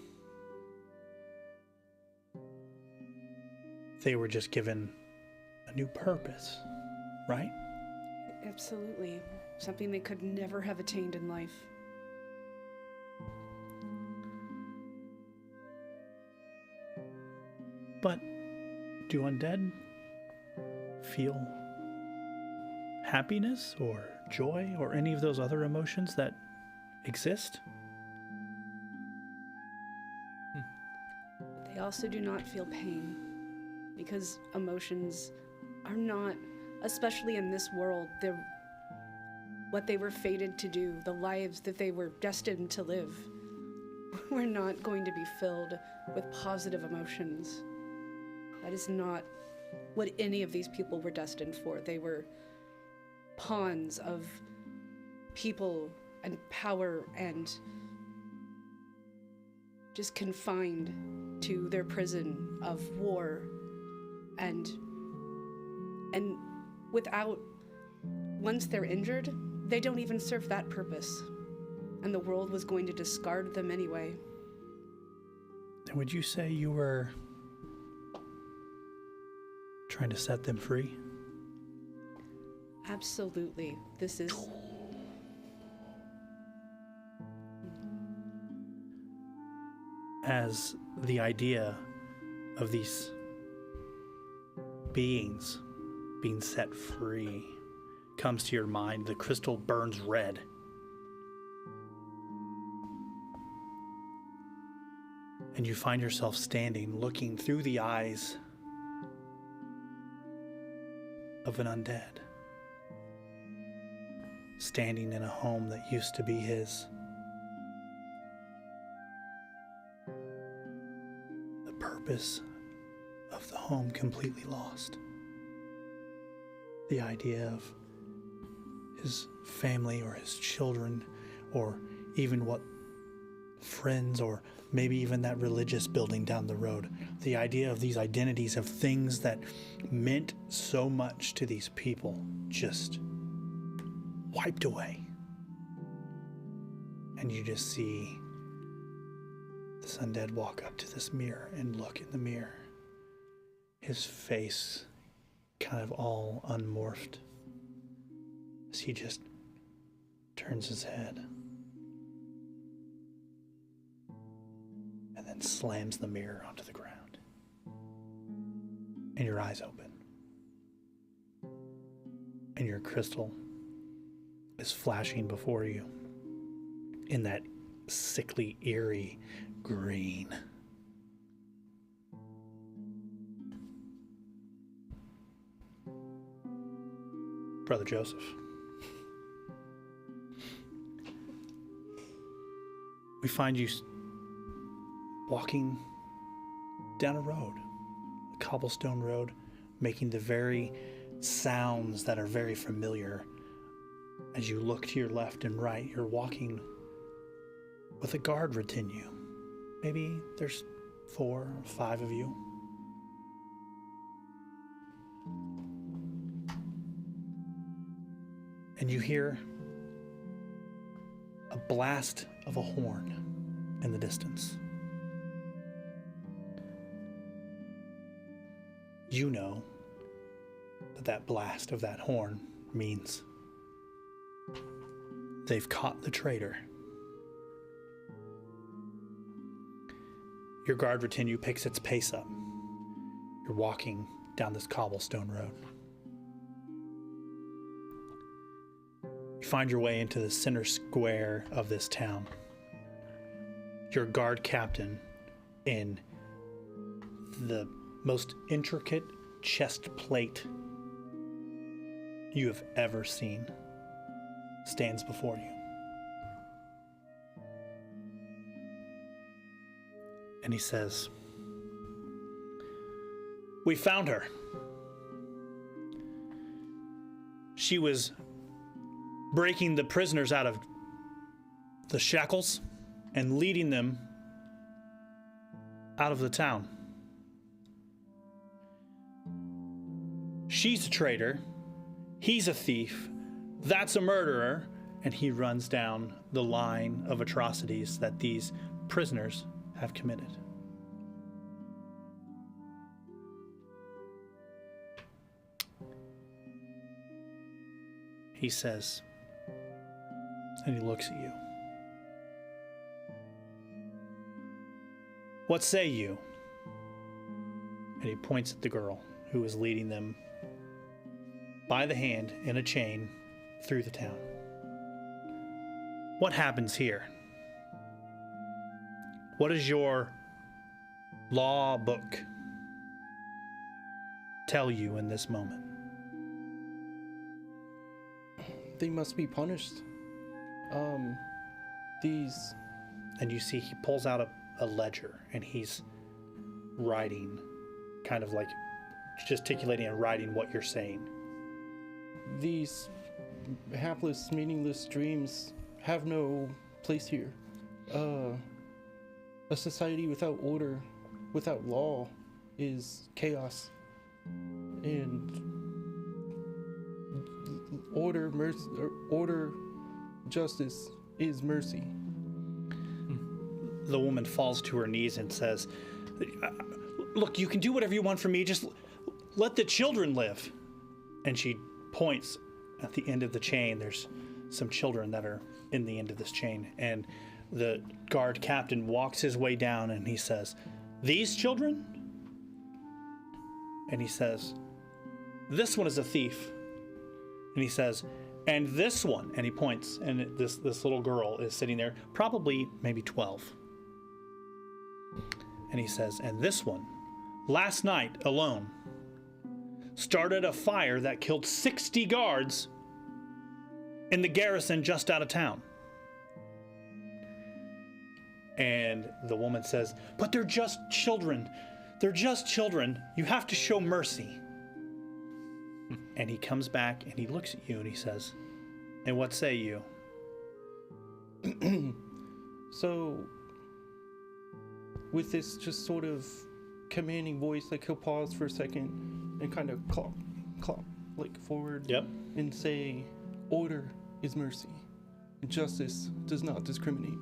They were just given a new purpose, right? Absolutely. Something they could never have attained in life. But do undead feel happiness or joy or any of those other emotions that exist? They also do not feel pain, because emotions are not, especially in this world, they're what they were fated to do, the lives that they were destined to live, were not going to be filled with positive emotions. That is not what any of these people were destined for. They were pawns of people and power and just confined to their prison of war and without, once they're injured, they don't even serve that purpose. And the world was going to discard them anyway. And would you say you were trying to set them free? Absolutely. This is... As the idea of these beings being set free comes to your mind, the crystal burns red. And you find yourself standing, looking through the eyes of an undead, standing in a home that used to be his. The purpose of the home completely lost. The idea of his family or his children, or even what friends, or maybe even that religious building down the road. The idea of these identities of things that meant so much to these people just wiped away. And you just see this undead walk up to this mirror and look in the mirror. His face kind of all unmorphed as he just turns his head and then slams the mirror onto the ground. And your eyes open. And your crystal is flashing before you in that sickly, eerie green. Brother Joseph. We find you walking down a road, a cobblestone road, making the very sounds that are very familiar. As you look to your left and right, you're walking with a guard retinue. Maybe there's 4 or 5 of you. And you hear a blast of a horn in the distance. You know that blast of that horn means they've caught the traitor. Your guard retinue picks its pace up. You're walking down this cobblestone road. You find your way into the center square of this town. Your guard captain, in the most intricate chest plate you have ever seen, stands before you. And he says, "We found her. She was breaking the prisoners out of the shackles and leading them out of the town. She's a traitor. He's a thief. That's a murderer." And he runs down the line of atrocities that these prisoners have committed. He says, and he looks at you. "What say you?" And he points at the girl who is leading them by the hand in a chain through the town. "What happens here? What does your law book tell you in this moment?" They must be punished. These... And you see he pulls out a ledger and he's writing, kind of like gesticulating and writing what you're saying. These hapless, meaningless dreams have no place here. A society without order, without law, is chaos. And order, justice is mercy. The woman falls to her knees and says, "Look, you can do whatever you want for me. Just let the children live." And she points at the end of the chain. There's some children that are in the end of this chain. And the guard captain walks his way down and he says, "These children?" And he says, "This one is a thief." And he says, "And this one," and he points, and this little girl is sitting there, probably maybe 12. And he says, "And this one, last night alone, started a fire that killed 60 guards in the garrison just out of town." And the woman says, "But they're just children. They're just children. You have to show mercy." And he comes back and he looks at you and he says, "And what say you?" So, with this just sort of commanding voice, like he'll pause for a second and kind of clop, like forward. Yep. And say, order is mercy. Justice does not discriminate.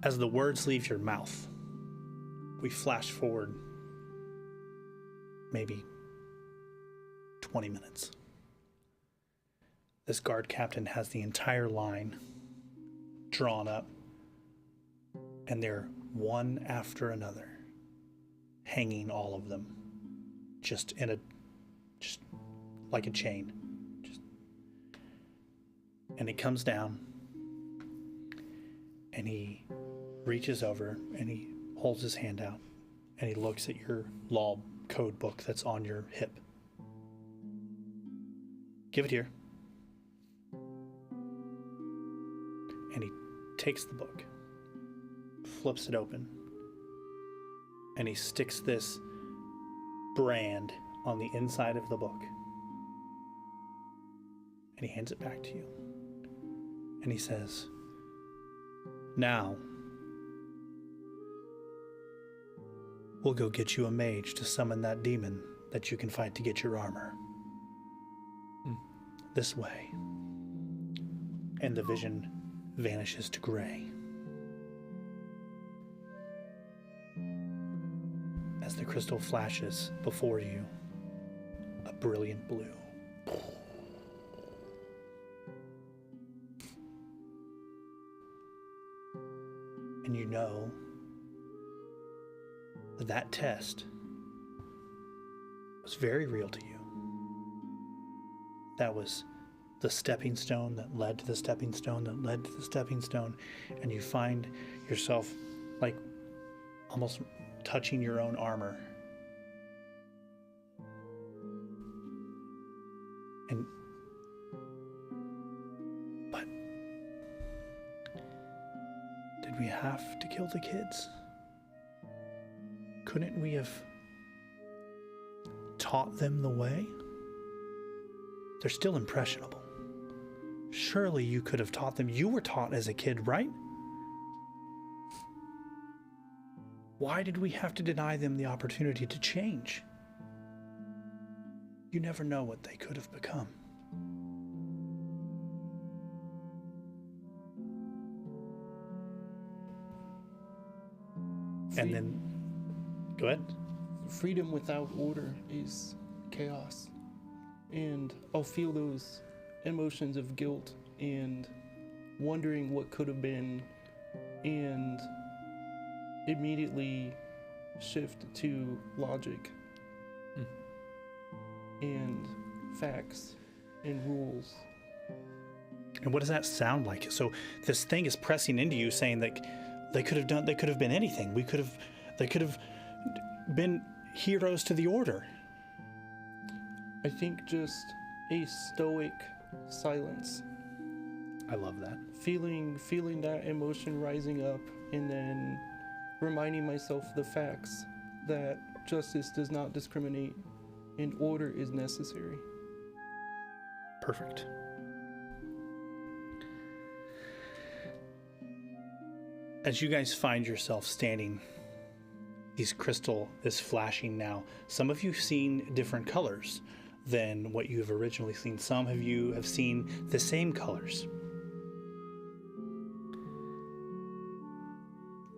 As the words leave your mouth, we flash forward maybe 20 minutes. This guard captain has the entire line drawn up, and they're one after another, hanging all of them, just like a chain. And he comes down, and he reaches over, and he holds his hand out, and he looks at your law code book that's on your hip. Give it here. And he takes the book, flips it open, and he sticks this brand on the inside of the book. And he hands it back to you. And he says, now, we'll go get you a mage to summon that demon that you can fight to get your armor. This way. And the vision vanishes to gray. As the crystal flashes before you, a brilliant blue. And you know that that test was very real to you. That was the stepping stone that led to the stepping stone that led to the stepping stone, and you find yourself like almost touching your own armor. But did we have to kill the kids? Couldn't we have taught them the way? They're still impressionable. Surely you could have taught them. You were taught as a kid, right? Why did we have to deny them the opportunity to change? You never know what they could have become. And then, go ahead. Freedom without order is chaos. And I'll feel those emotions of guilt and wondering what could have been, and immediately shift to logic and facts and rules. And what does that sound like? So this thing is pressing into you, saying that they could have been anything. They could have been heroes to the order. I think just a stoic silence. I love that. Feeling that emotion rising up, and then reminding myself the facts that justice does not discriminate and order is necessary. Perfect. As you guys find yourself standing, this crystal is flashing now. Some of you have seen different colors than what you have originally seen. Some of you have seen the same colors.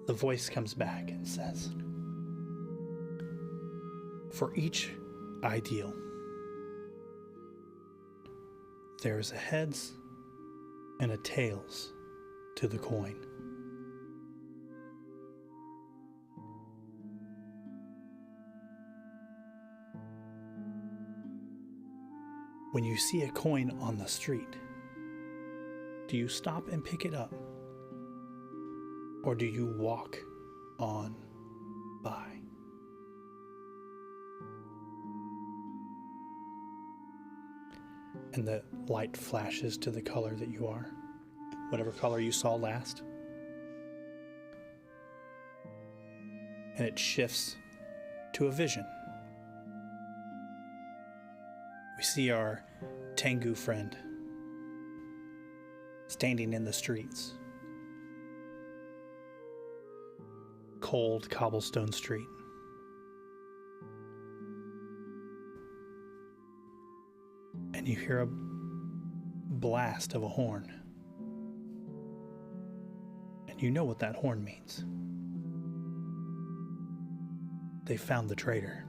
The voice comes back and says, for each ideal, there is a heads and a tails to the coin. When you see a coin on the street, do you stop and pick it up? Or do you walk on by? And the light flashes to the color that you are, whatever color you saw last. And it shifts to a vision. We see our Tengu friend standing in the streets, cold cobblestone street. And you hear a blast of a horn. And you know what that horn means. They found the traitor.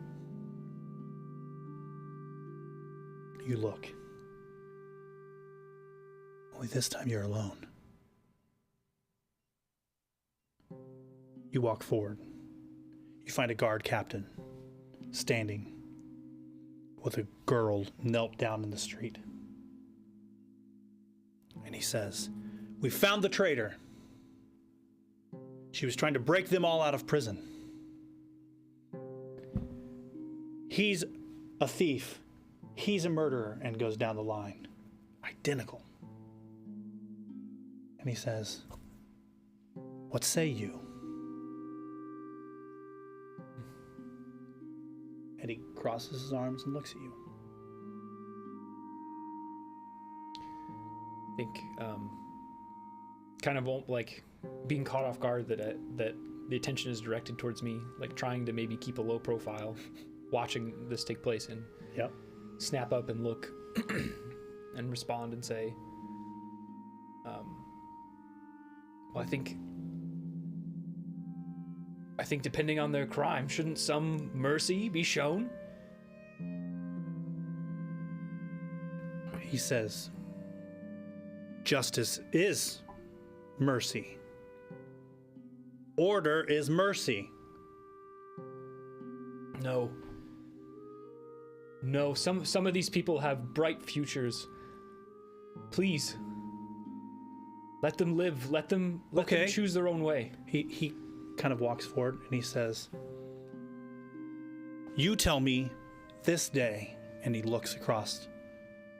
You look. Only this time you're alone. You walk forward. You find a guard captain standing with a girl knelt down in the street. And he says, "We found the traitor. She was trying to break them all out of prison. He's a thief. He's a murderer," and goes down the line. Identical. And he says, "What say you?" And he crosses his arms and looks at you. I think kind of like being caught off guard that the attention is directed towards me, like trying to maybe keep a low profile, watching this take place, and snap up and look and respond and say, well, I think depending on their crime, shouldn't some mercy be shown? He says, "Justice is mercy. Order is mercy." No, some of these people have bright futures. Please, let them live. Let them choose their own way. He kind of walks forward and he says, "You tell me this day," and he looks across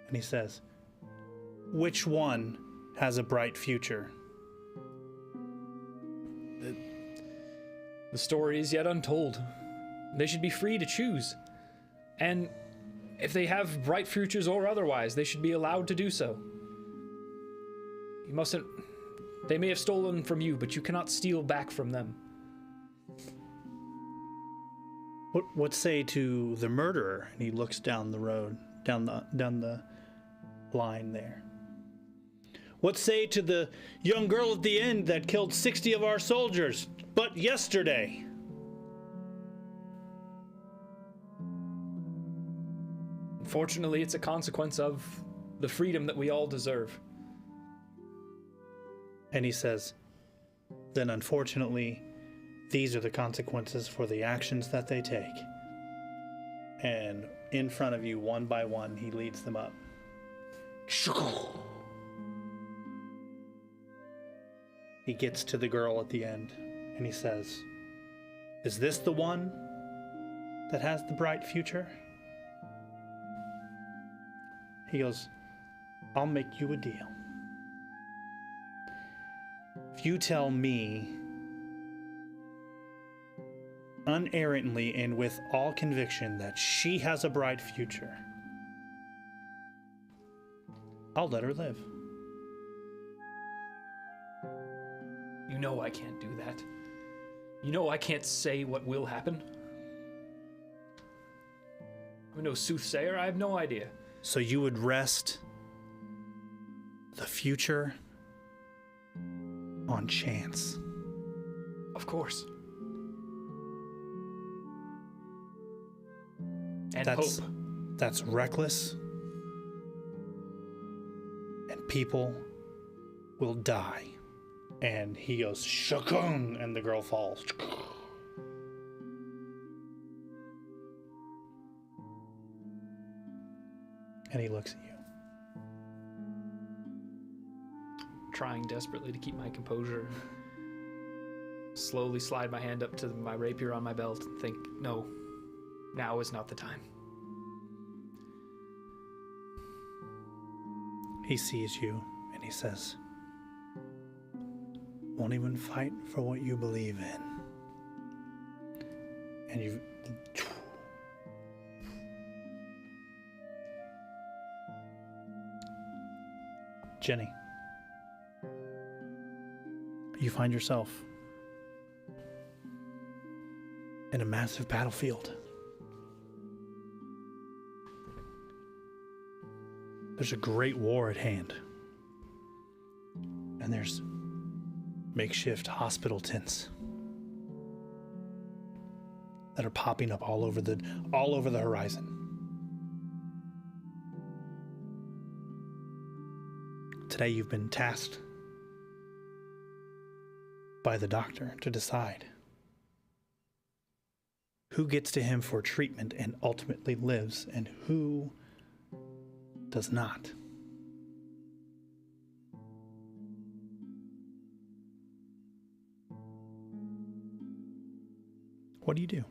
and he says, "Which one has a bright future?" The story is yet untold. They should be free to choose. And if they have bright futures or otherwise, they should be allowed to do so. You mustn't... They may have stolen from you, but you cannot steal back from them. What say to the murderer? And he looks down the road, down the line there. What say to the young girl at the end that killed 60 of our soldiers, but yesterday? Unfortunately, it's a consequence of the freedom that we all deserve. And he says, "Then unfortunately, these are the consequences for the actions that they take." And in front of you, one by one, he leads them up. He gets to the girl at the end, and he says, "Is this the one that has the bright future?" He goes, "I'll make you a deal. If you tell me unerrantly and with all conviction that she has a bright future, I'll let her live." You know I can't do that. You know I can't say what will happen. I'm no soothsayer. I have no idea. So you would rest the future on chance? Of course. And That's hope. That's reckless. And people will die. And he goes, "Shakung," and the girl falls. And he looks at you. Trying desperately to keep my composure. Slowly slide my hand up to my rapier on my belt and think, no, now is not the time. He sees you and he says, "Won't even fight for what you believe in." And you... Jenny, you find yourself in a massive battlefield. There's a great war at hand. And there's makeshift hospital tents that are popping up all over the horizon. Today you've been tasked by the doctor to decide who gets to him for treatment and ultimately lives and who does not. What do you do?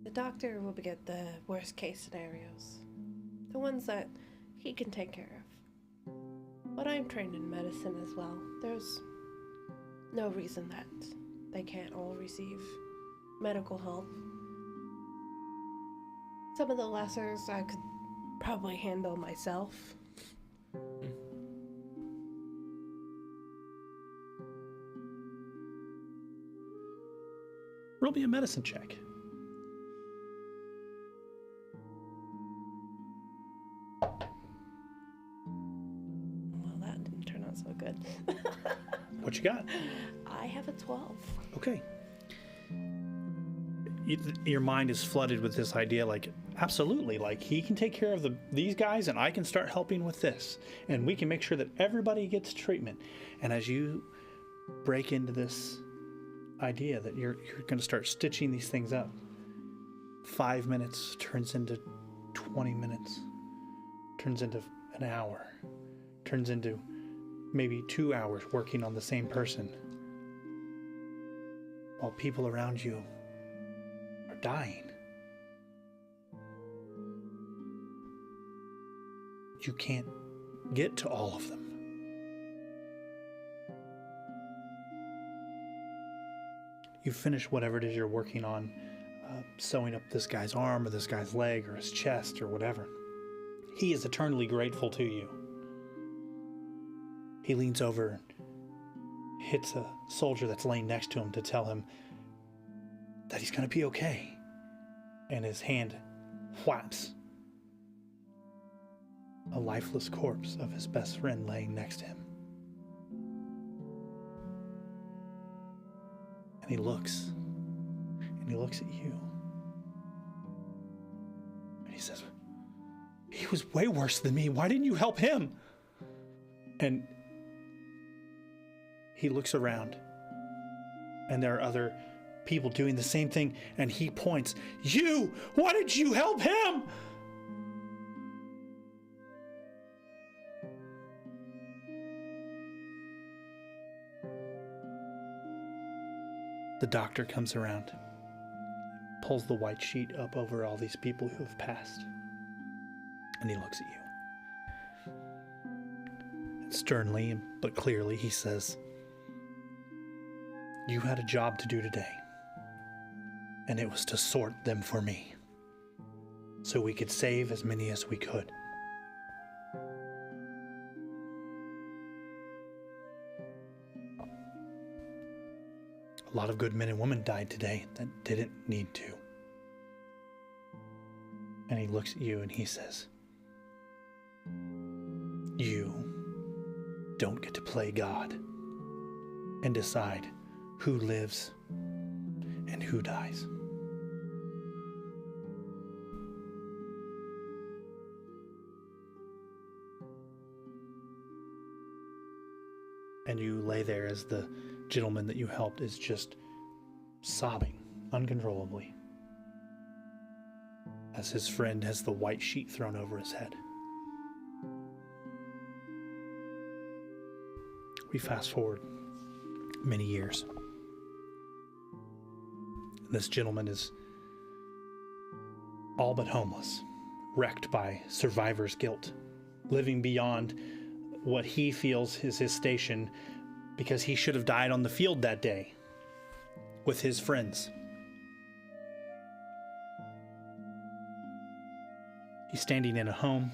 The doctor will get the worst case scenarios, the ones that he can take care of. But I'm trained in medicine as well. There's no reason that they can't all receive medical help. Some of the lessers I could probably handle myself. Roll me a medicine check. Well, that didn't turn out so good. What you got? I have a 12. Okay. Your mind is flooded with this idea, like, absolutely, like, he can take care of these guys and I can start helping with this. And we can make sure that everybody gets treatment. And as you break into this idea that you're going to start stitching these things up, 5 minutes turns into 20 minutes, turns into an hour, turns into maybe 2 hours working on the same person, while people around you are dying. You can't get to all of them. You finish whatever it is you're working on, sewing up this guy's arm or this guy's leg or his chest or whatever. He is eternally grateful to you. He leans over and hits a soldier that's laying next to him to tell him that he's going to be okay. And his hand whaps a lifeless corpse of his best friend laying next to him. And he looks at you. And he says, "He was way worse than me. Why didn't you help him?" And he looks around, and there are other people doing the same thing, and he points, "You! Why didn't you help him?" The doctor comes around, pulls the white sheet up over all these people who have passed, and he looks at you. And sternly but clearly he says, "You had a job to do today, and it was to sort them for me, so we could save as many as we could. A lot of good men and women died today that didn't need to." And he looks at you and he says, "You don't get to play God and decide who lives and who dies." And you lay there as the gentleman that you helped is just sobbing uncontrollably as his friend has the white sheet thrown over his head. We fast forward many years. This gentleman is all but homeless, wrecked by survivor's guilt, living beyond what he feels is his station because he should have died on the field that day with his friends. He's standing in a home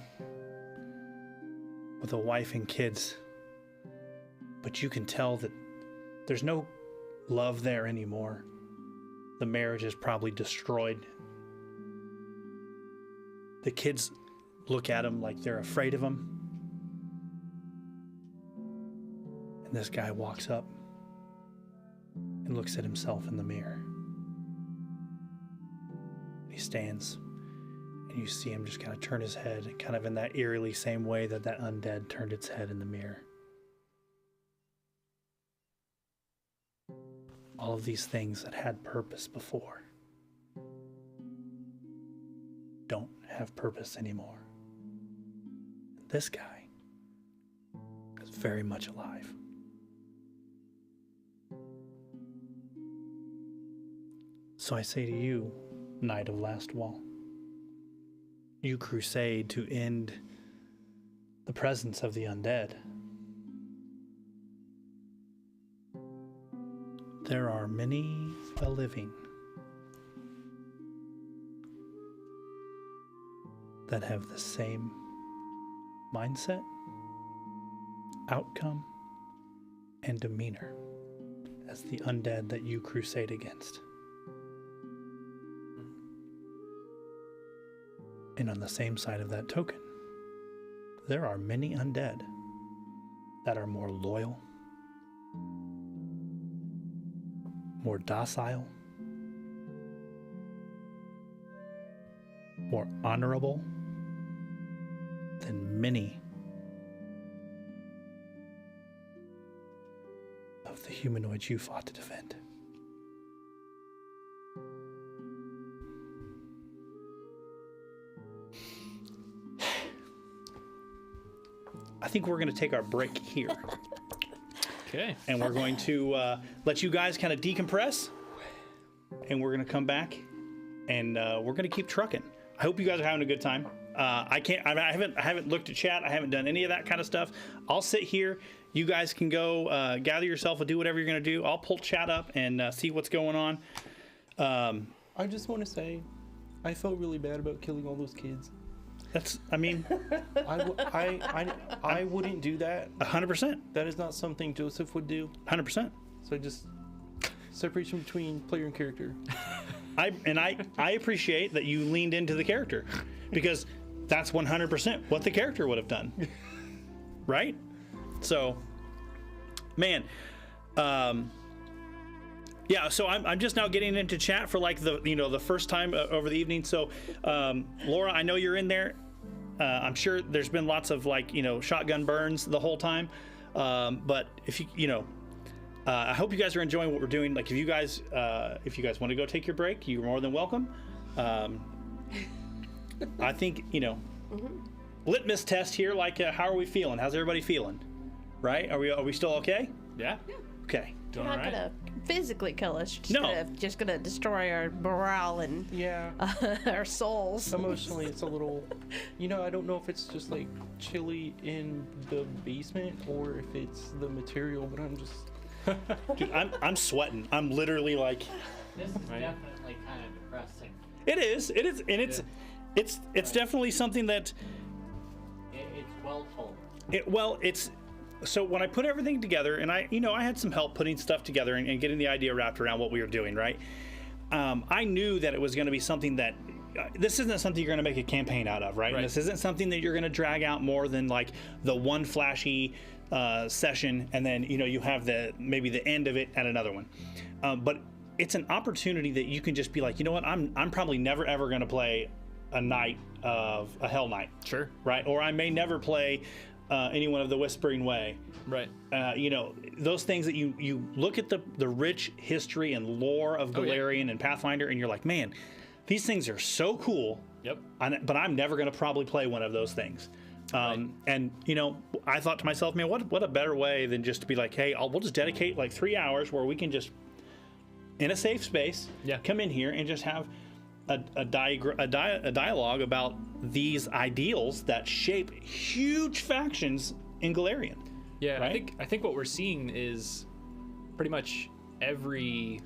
with a wife and kids, but you can tell that there's no love there anymore. The marriage is probably destroyed. The kids look at him like they're afraid of him. And this guy walks up and looks at himself in the mirror. He stands, and you see him just kind of turn his head, kind of in that eerily same way that that undead turned its head in the mirror. All of these things that had purpose before don't have purpose anymore. This guy is very much alive. So I say to you, Knight of Last Wall, you crusade to end the presence of the undead. There are many a living that have the same mindset, outcome, and demeanor as the undead that you crusade against. And on the same side of that token, there are many undead that are more loyal, more docile, more honorable than many of the humanoids you fought to defend. I think we're going to take our break here. Okay. And we're going to let you guys kind of decompress, and we're going to come back, and we're going to keep trucking. I hope you guys are having a good time. I haven't looked at chat. I haven't done any of that kind of stuff. I'll sit here. You guys can go gather yourself and do whatever you're going to do. I'll pull chat up and see what's going on. I just want to say, I felt really bad about killing all those kids. I wouldn't do that. 100%. That is not something Joseph would do. 100%. So just separation between player and character. I appreciate that you leaned into the character, because that's 100% what the character would have done. Right? So, man, yeah, so I'm just now getting into chat for like the first time over the evening. So, Laura, I know you're in there. I'm sure there's been lots of shotgun burns the whole time. But if I hope you guys are enjoying what we're doing. Like if you guys want to go take your break, you're more than welcome. I think, litmus test here. Like, how are we feeling? How's everybody feeling? Right? Are we still okay? Yeah. Okay. You're not gonna physically kill us. Just gonna destroy our morale and our souls. Emotionally, it's a little. I don't know if it's just like chilly in the basement or if it's the material, but I'm just. Dude, I'm sweating. I'm literally like. This is definitely kind of depressing. It is, and it's definitely something that. It's well told. It's. So when I put everything together, and I had some help putting stuff together and getting the idea wrapped around what we were doing, right? I knew that it was going to be something that this isn't something you're going to make a campaign out of, right? This isn't something that you're going to drag out more than like the one flashy session, and then you have maybe the end of it at another one. But it's an opportunity that you can just be like, you know what? I'm probably never ever going to play a night of a Hell Knight, Sure. right? Or I may never play. Anyone of the Whispering Way, right? Those things that you look at the rich history and lore of Golarion and Pathfinder, and you're like, man, these things are so cool. Yep. But I'm never going to probably play one of those things. And I thought to myself, man, what a better way than just to be like, hey, we'll just dedicate like 3 hours where we can just in a safe space, come in here and just have a dialogue about these ideals that shape huge factions in Golarion. Yeah, right? I think what we're seeing is pretty much every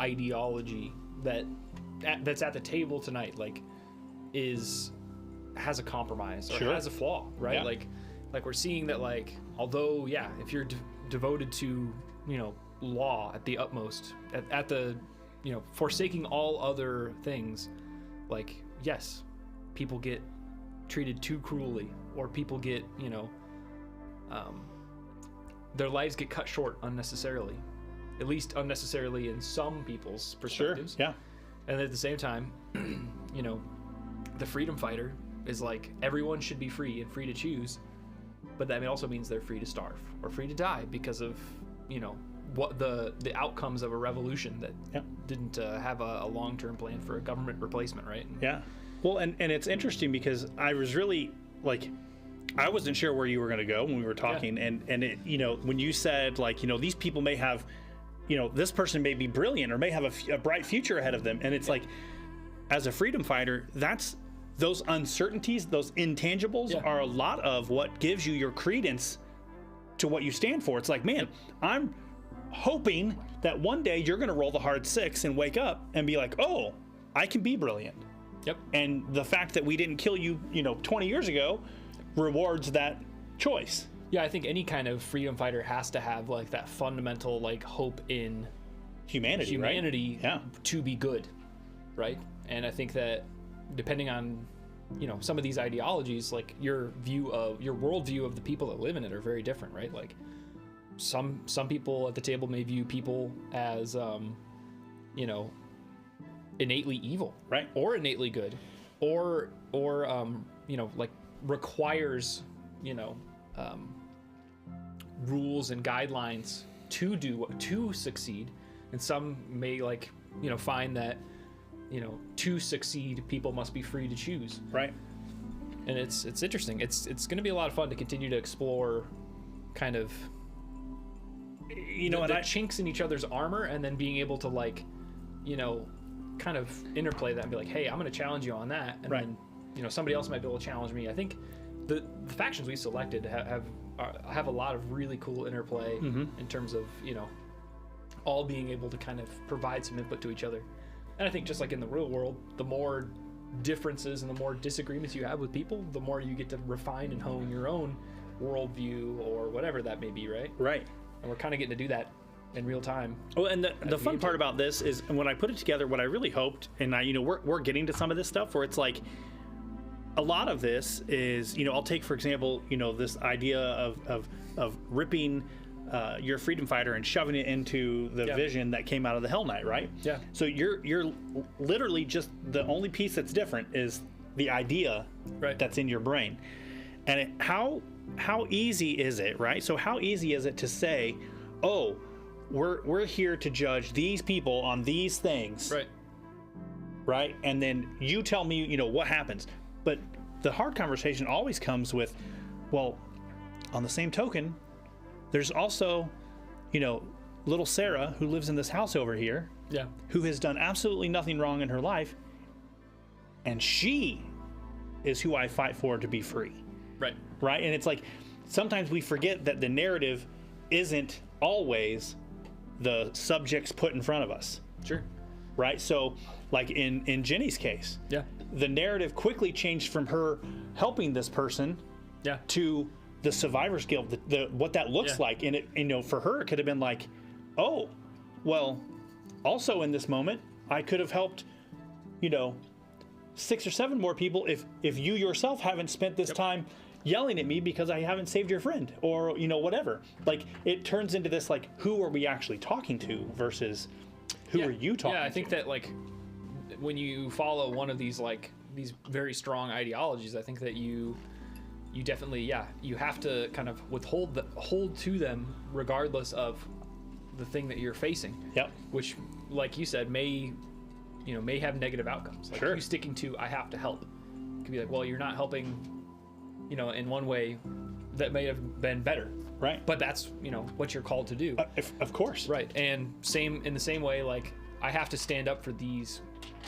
ideology that's at the table tonight, like, has a compromise or has a flaw, right? Yeah. Like, Like we're seeing that, like, although, yeah, if you're devoted to, law at the utmost, at the, forsaking all other things, like, yes, people get treated too cruelly, or people get, their lives get cut short unnecessarily, at least unnecessarily in some people's perspectives. Sure, yeah. And at the same time, the freedom fighter is like, everyone should be free and free to choose, but that also means they're free to starve or free to die because of, what the outcomes of a revolution that didn't have a long-term plan for a government replacement, right? Yeah. Well, and it's interesting because I was really, like, I wasn't sure where you were going to go when we were talking, and it, when you said, like, these people may have, this person may be brilliant or may have a bright future ahead of them, and it's like, as a freedom fighter, that's those uncertainties, those intangibles are a lot of what gives you your credence to what you stand for. It's like, man, I'm hoping that one day you're going to roll the hard 6 and wake up and be like, oh, I can be brilliant. Yep. And the fact that we didn't kill you, 20 years ago rewards that choice. Yeah, I think any kind of freedom fighter has to have, like, that fundamental, like, hope in humanity right? To be good, right? And I think that depending on, some of these ideologies, like, your worldview of the people that live in it are very different, right? Like, some people at the table may view people as, innately evil, right? Or innately good, or like, requires, rules and guidelines to succeed, and some may, like, find that, to succeed, people must be free to choose, right? And it's interesting. It's going to be a lot of fun to continue to explore, kind of, the chinks in each other's armor, and then being able to, like, kind of interplay that and be like, hey, I'm going to challenge you on that, and then somebody else might be able to challenge me. I think the factions we selected have a lot of really cool interplay in terms of all being able to kind of provide some input to each other. And I think just like in the real world, the more differences and the more disagreements you have with people, the more you get to refine and hone your own worldview or whatever that may be, right? Right. And we're kind of getting to do that in real time. Well, and the fun part about this is when I put it together, what I really hoped, and we're getting to some of this stuff where it's like, a lot of this is, I'll take, for example, this idea of ripping your freedom fighter and shoving it into the vision that came out of the Hell Knight, right? Yeah. So you're literally just, the only piece that's different is the idea that's in your brain. And how easy is it, right? So how easy is it to say, oh, we're here to judge these people on these things, right? And then you tell me, what happens. But the hard conversation always comes with, well, on the same token, there's also, little Sarah who lives in this house over here, who has done absolutely nothing wrong in her life, and she is who I fight for to be free. Right? And it's like, sometimes we forget that the narrative isn't always the subjects put in front of us. Sure. Right? So, like in Jenny's case, the narrative quickly changed from her helping this person to the survivor's guild, the what that looks like. And it, for her, it could have been like, oh, well, also in this moment, I could have helped, 6 or 7 more people if you yourself haven't spent this time yelling at me because I haven't saved your friend, or whatever. Like, it turns into this, like, who are we actually talking to versus who are you talking to? Yeah, I think that, like, when you follow one of these, like, these very strong ideologies, I think that you definitely, you have to kind of hold to them regardless of the thing that you're facing. Yep. Which, like you said, may have negative outcomes. Like, you sticking to, I have to help. It could be like, well, you're not helping, in one way that may have been better. Right. But that's, what you're called to do. Of course. Right. And in the same way, like, I have to stand up for these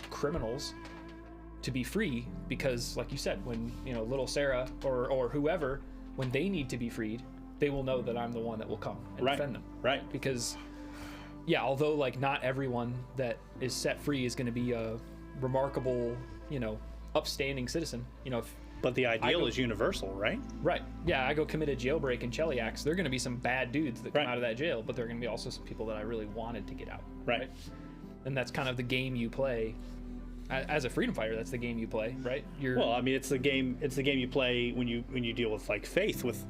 criminals to be free, because, like you said, when, little Sarah or whoever, when they need to be freed, they will know that I'm the one that will come and defend them. Right. Because, although, like, not everyone that is set free is going to be a remarkable, upstanding citizen, But the ideal go- is universal, right? right? Yeah, I go commit a jailbreak in Cheliax. There are going to be some bad dudes that come out of that jail, but there are going to be also some people that I really wanted to get out. Right. And that's kind of the game you play. As a freedom fighter, that's the game you play, right? Well, I mean, it's the game you play when you deal with like Faith with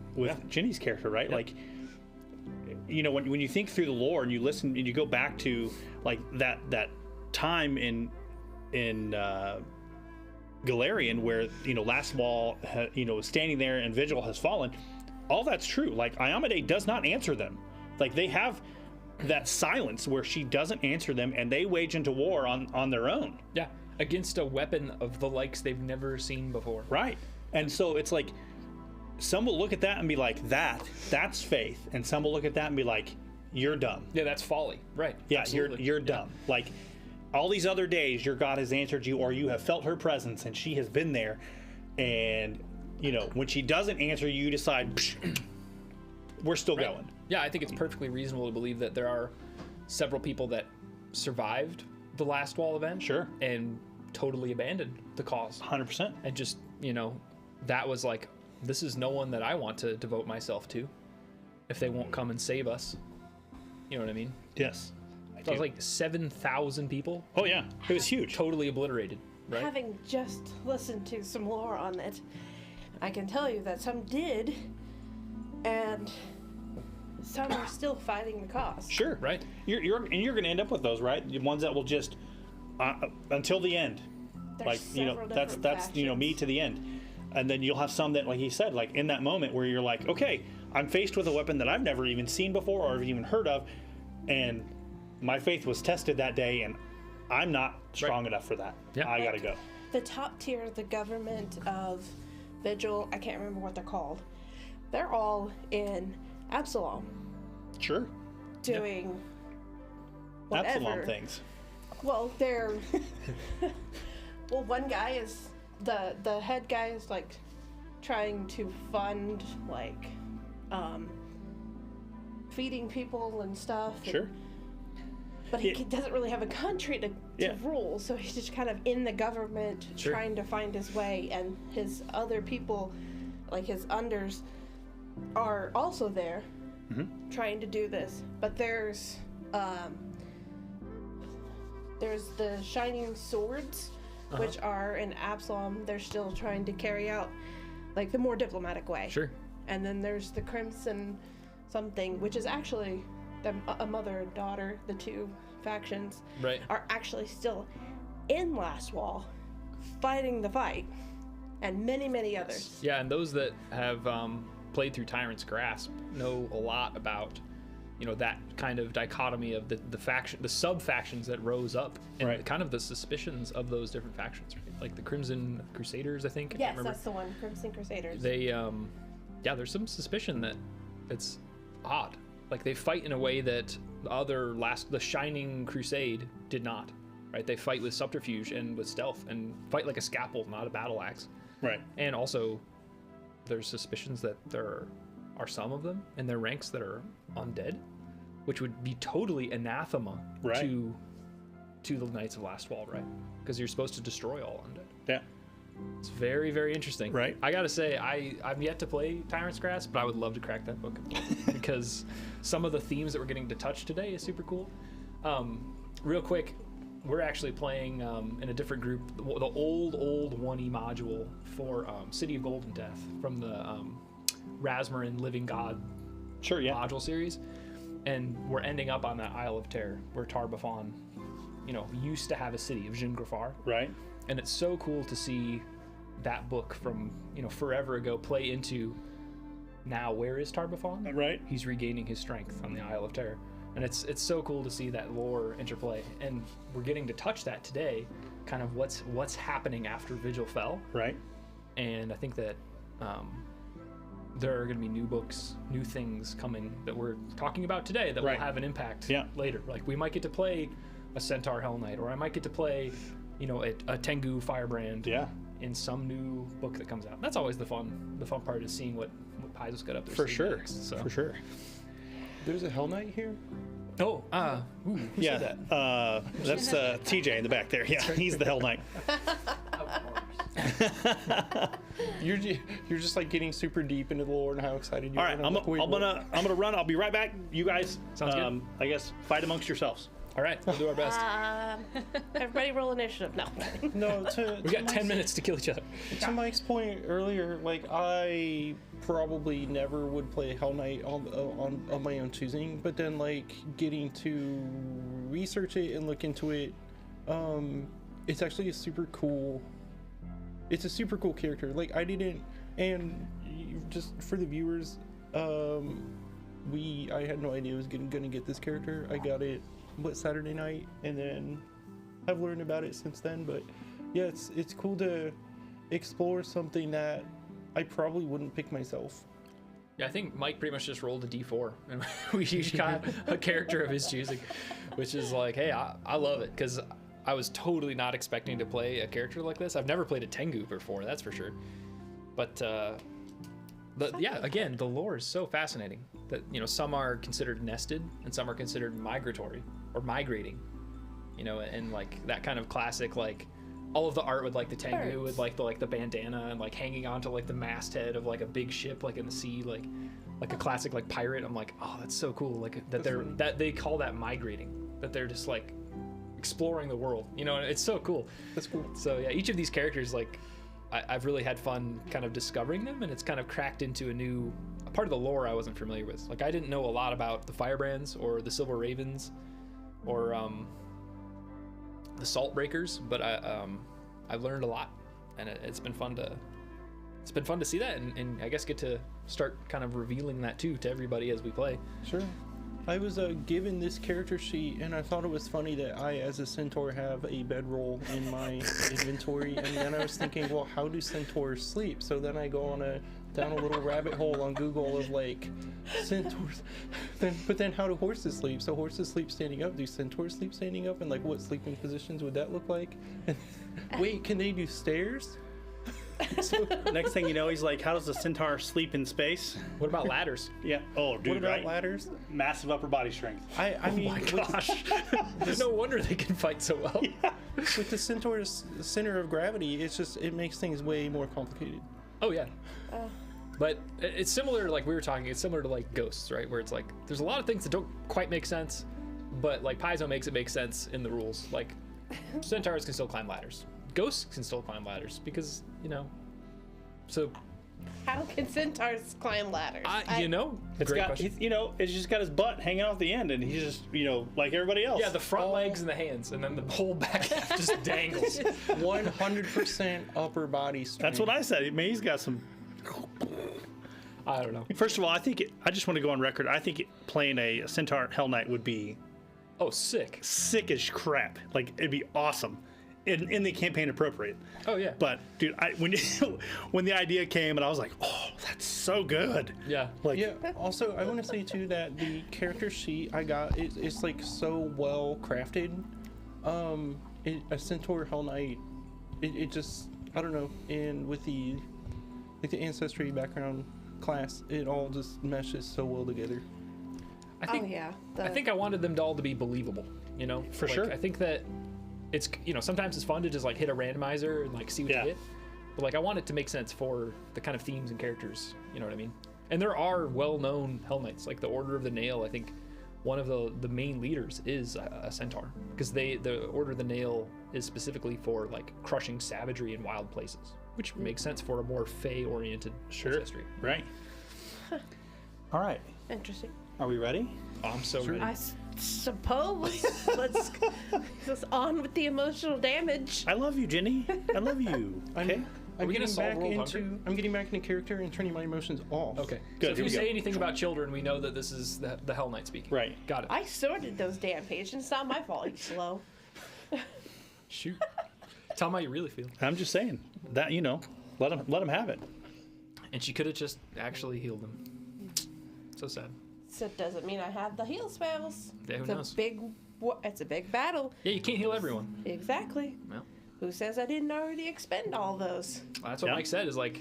Ginny's character, right? Yep. Like, when you think through the lore and you listen and you go back to like that time in Galarian where Last Wall is standing there and Vigil has fallen, all that's true. Like Iomedae does not answer them. Like they have that silence where she doesn't answer them and they wage into war on their own. Yeah, against a weapon of the likes they've never seen before. Right. And so it's like some will look at that and be like, that's faith, and some will look at that and be like, you're dumb. Yeah, that's folly. Right. Yeah, Absolutely. you're dumb. Like all these other days your God has answered you, or you have felt her presence and she has been there, and when she doesn't answer you decide we're still going. Yeah, I think it's perfectly reasonable to believe that there are several people that survived the Last Wall event. Sure. And totally abandoned the cause. 100%. And just, that was like, this is no one that I want to devote myself to if they won't come and save us. You know what I mean? Yes. It was like 7,000 people. Oh yeah, it was huge. Totally obliterated, right? Having just listened to some lore on it, I can tell you that some did, and some are still fighting the cause. Sure. Right. You're going to end up with those, right? The ones that will just until the end. There's Like several that's different me to the end. And then you'll have some that, like he said, like in that moment where you're like, okay, I'm faced with a weapon that I've never even seen before or even heard of, and my faith was tested that day, and I'm not strong enough for that. Yeah. I gotta go. The top tier of the government of Vigil, I can't remember what they're called, they're all in Absalom Sure. doing whatever. Absalom things. Well, they're... well, one guy is... The head guy is, like, trying to fund, like, feeding people and stuff. Sure. But he doesn't really have a country to rule, so he's just kind of in the government Sure. trying to find his way, and his other people, like his unders, are also there trying to do this. But there's the Shining Swords, which are in Absalom. They're still trying to carry out, like, the more diplomatic way. Sure. And then there's the Crimson something, which is actually a mother and daughter. The two factions Right. are actually still in Last Wall, fighting the fight, and many, many others. Yeah, and those that have played through Tyrant's Grasp know a lot about, that kind of dichotomy of the sub factions that rose up, and Right. kind of the suspicions of those different factions, right? Like the Crimson Crusaders, I think. I Yes, can't remember. that's the one, Crimson Crusaders. They, there's some suspicion that it's odd. Like they fight in a way that the Shining Crusade did not, right? They fight with subterfuge and with stealth and fight like a scalpel, not a battle axe. Right. And also, there's suspicions that there are some of them in their ranks that are undead, which would be totally anathema Right. to the Knights of Last Wall, right? Because you're supposed to destroy all undead. Yeah. It's very, very interesting. Right. I gotta say, I've yet to play Tyrant's Grasp, but I would love to crack that book because some of the themes that we're getting to touch today is super cool. Real quick, we're actually playing in a different group, the old 1E module for City of Golden Death from the Rasmurin Living God Sure. Yeah. module series, and we're ending up on that Isle of Terror where Tar-Baphon, used to have a city of Jin-Grafar. Right. And it's so cool to see that book from, forever ago play into now where is Tar-Baphon? Right. He's regaining his strength on the Isle of Terror. And it's so cool to see that lore interplay. And we're getting to touch that today, kind of what's happening after Vigil fell. Right. And I think that there are going to be new books, new things coming that we're talking about today that Right. will have an impact Yeah. later. Like we might get to play a Centaur Hell Knight, or I might get to play, a Tengu Firebrand Yeah. in some new book that comes out. That's always the fun part is seeing what Paizo's got up there. For saying sure. next, so. For sure. There's a Hell Knight here? Oh, who Yeah. said that? That's TJ in the back there. Yeah. He's the Hell Knight. Of course. You're just like getting super deep into the lore and how excited you All are. right, and I'm like, wait, what? gonna run. I'll be right back. You guys, Sounds good. I guess fight amongst yourselves. All right, we'll do our best. Everybody roll initiative. No. No, We got 10 minutes to kill each other. to Mike's point earlier, like I probably never would play Hell Knight on my own choosing, but then like getting to research it and look into it, it's actually a super cool. It's a super cool character. Like I didn't, and just for the viewers, I had no idea I was gonna get this character. I got it Saturday night, and then I've learned about it since then. But yeah, it's cool to explore something that I probably wouldn't pick myself. Yeah, I think Mike pretty much just rolled a d4, and we each got a character of his choosing, which is like, hey, I love it, because I was totally not expecting to play a character like this. I've never played a Tengu before, that's for sure. But yeah, again, the lore is so fascinating that, you know, some are considered nested and some are considered migratory or migrating, you know, and like that kind of classic, like all of the art with like the Tengu Birds. with like the bandana and like hanging onto like the masthead of like a big ship like in the sea, like a classic like pirate. I'm like, oh, that's so cool. Like that they call that migrating, that they're just like exploring the world, you know. It's so cool. That's cool. So yeah, each of these characters, like I've really had fun kind of discovering them, and it's kind of cracked into a part of the lore I wasn't familiar with. Like I didn't know a lot about the Firebrands or the Silver Ravens or the Salt Breakers, but I've learned a lot, and it's been fun to see that, and I guess get to start kind of revealing that too to everybody as we play. Sure. I was given this character sheet, and I thought it was funny that I, as a centaur, have a bedroll in my inventory. And then I was thinking, well, how do centaurs sleep? So then I go down a little rabbit hole on Google of like centaurs. But then how do horses sleep? So horses sleep standing up. Do centaurs sleep standing up? And like, what sleeping positions would that look like? And wait, can they do stairs? So next thing you know, he's like, how does a centaur sleep in space? What about ladders? Yeah. Oh, dude, What about right? ladders? Massive upper body strength. I mean, Oh my gosh. No wonder they can fight so well. with the centaur's center of gravity, it makes things way more complicated. Oh yeah. But it's similar, like we were talking, it's similar to like ghosts, right? Where it's like there's a lot of things that don't quite make sense, but like Paizo makes it make sense in the rules. Like centaurs can still climb ladders. Ghosts can still climb ladders because, you know. So How can centaurs climb ladders? you know, It's great got, question. it's just got his butt hanging off the end, and he's just, like everybody else. Yeah, the front legs and the hands, and then the whole back half just dangles. 100% upper body strength. That's what I said. I mean, he's got some. I don't know. First of all, I just want to go on record. I think playing a Centaur Hell Knight would be Oh, sick. sick as crap. Like, it'd be awesome. In the campaign appropriate. Oh yeah. But dude, when the idea came, and I was like, oh, that's so good. Yeah. Like, Yeah. Also, I want to say too that the character sheet I got it's like so well crafted. A Centaur Hell Knight, it just, I don't know. And with the ancestry background class, it all just meshes so well together. I think, oh yeah. I think I wanted them to all to be believable, you know? For Like, sure. I think that it's, you know, sometimes it's fun to just like hit a randomizer and like see what Yeah. you get. But like I want it to make sense for the kind of themes and characters, you know what I mean? And there are well-known Hell Knights, like the Order of the Nail. I think one of the main leaders is a centaur, because the Order of the Nail is specifically for like crushing savagery in wild places, which makes sense for a more Fey-oriented ancestry. Right. All right. Interesting. Are we ready? Oh, I'm so ready. I suppose. Let's on with the emotional damage. I love you, Jenny. I love you. Okay. Are we gonna solve world I'm getting back into character and turning my emotions off. Okay. Good, So if here we we go. say anything about children, we know that this is the Hell Knight speaking. Right. Got it. I sorted those damn pages. It's not my fault. He's slow. Shoot. Tell them how you really feel. I'm just saying that, let him have it. And she could have just actually healed him. So sad. So it doesn't mean I have the heal spells. Yeah, who it's knows? It's a big battle. Yeah, you can't heal everyone. Exactly. Well, Who says I didn't already expend all those? that's what Yeah. Mike said, is like,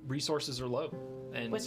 resources are low. And Which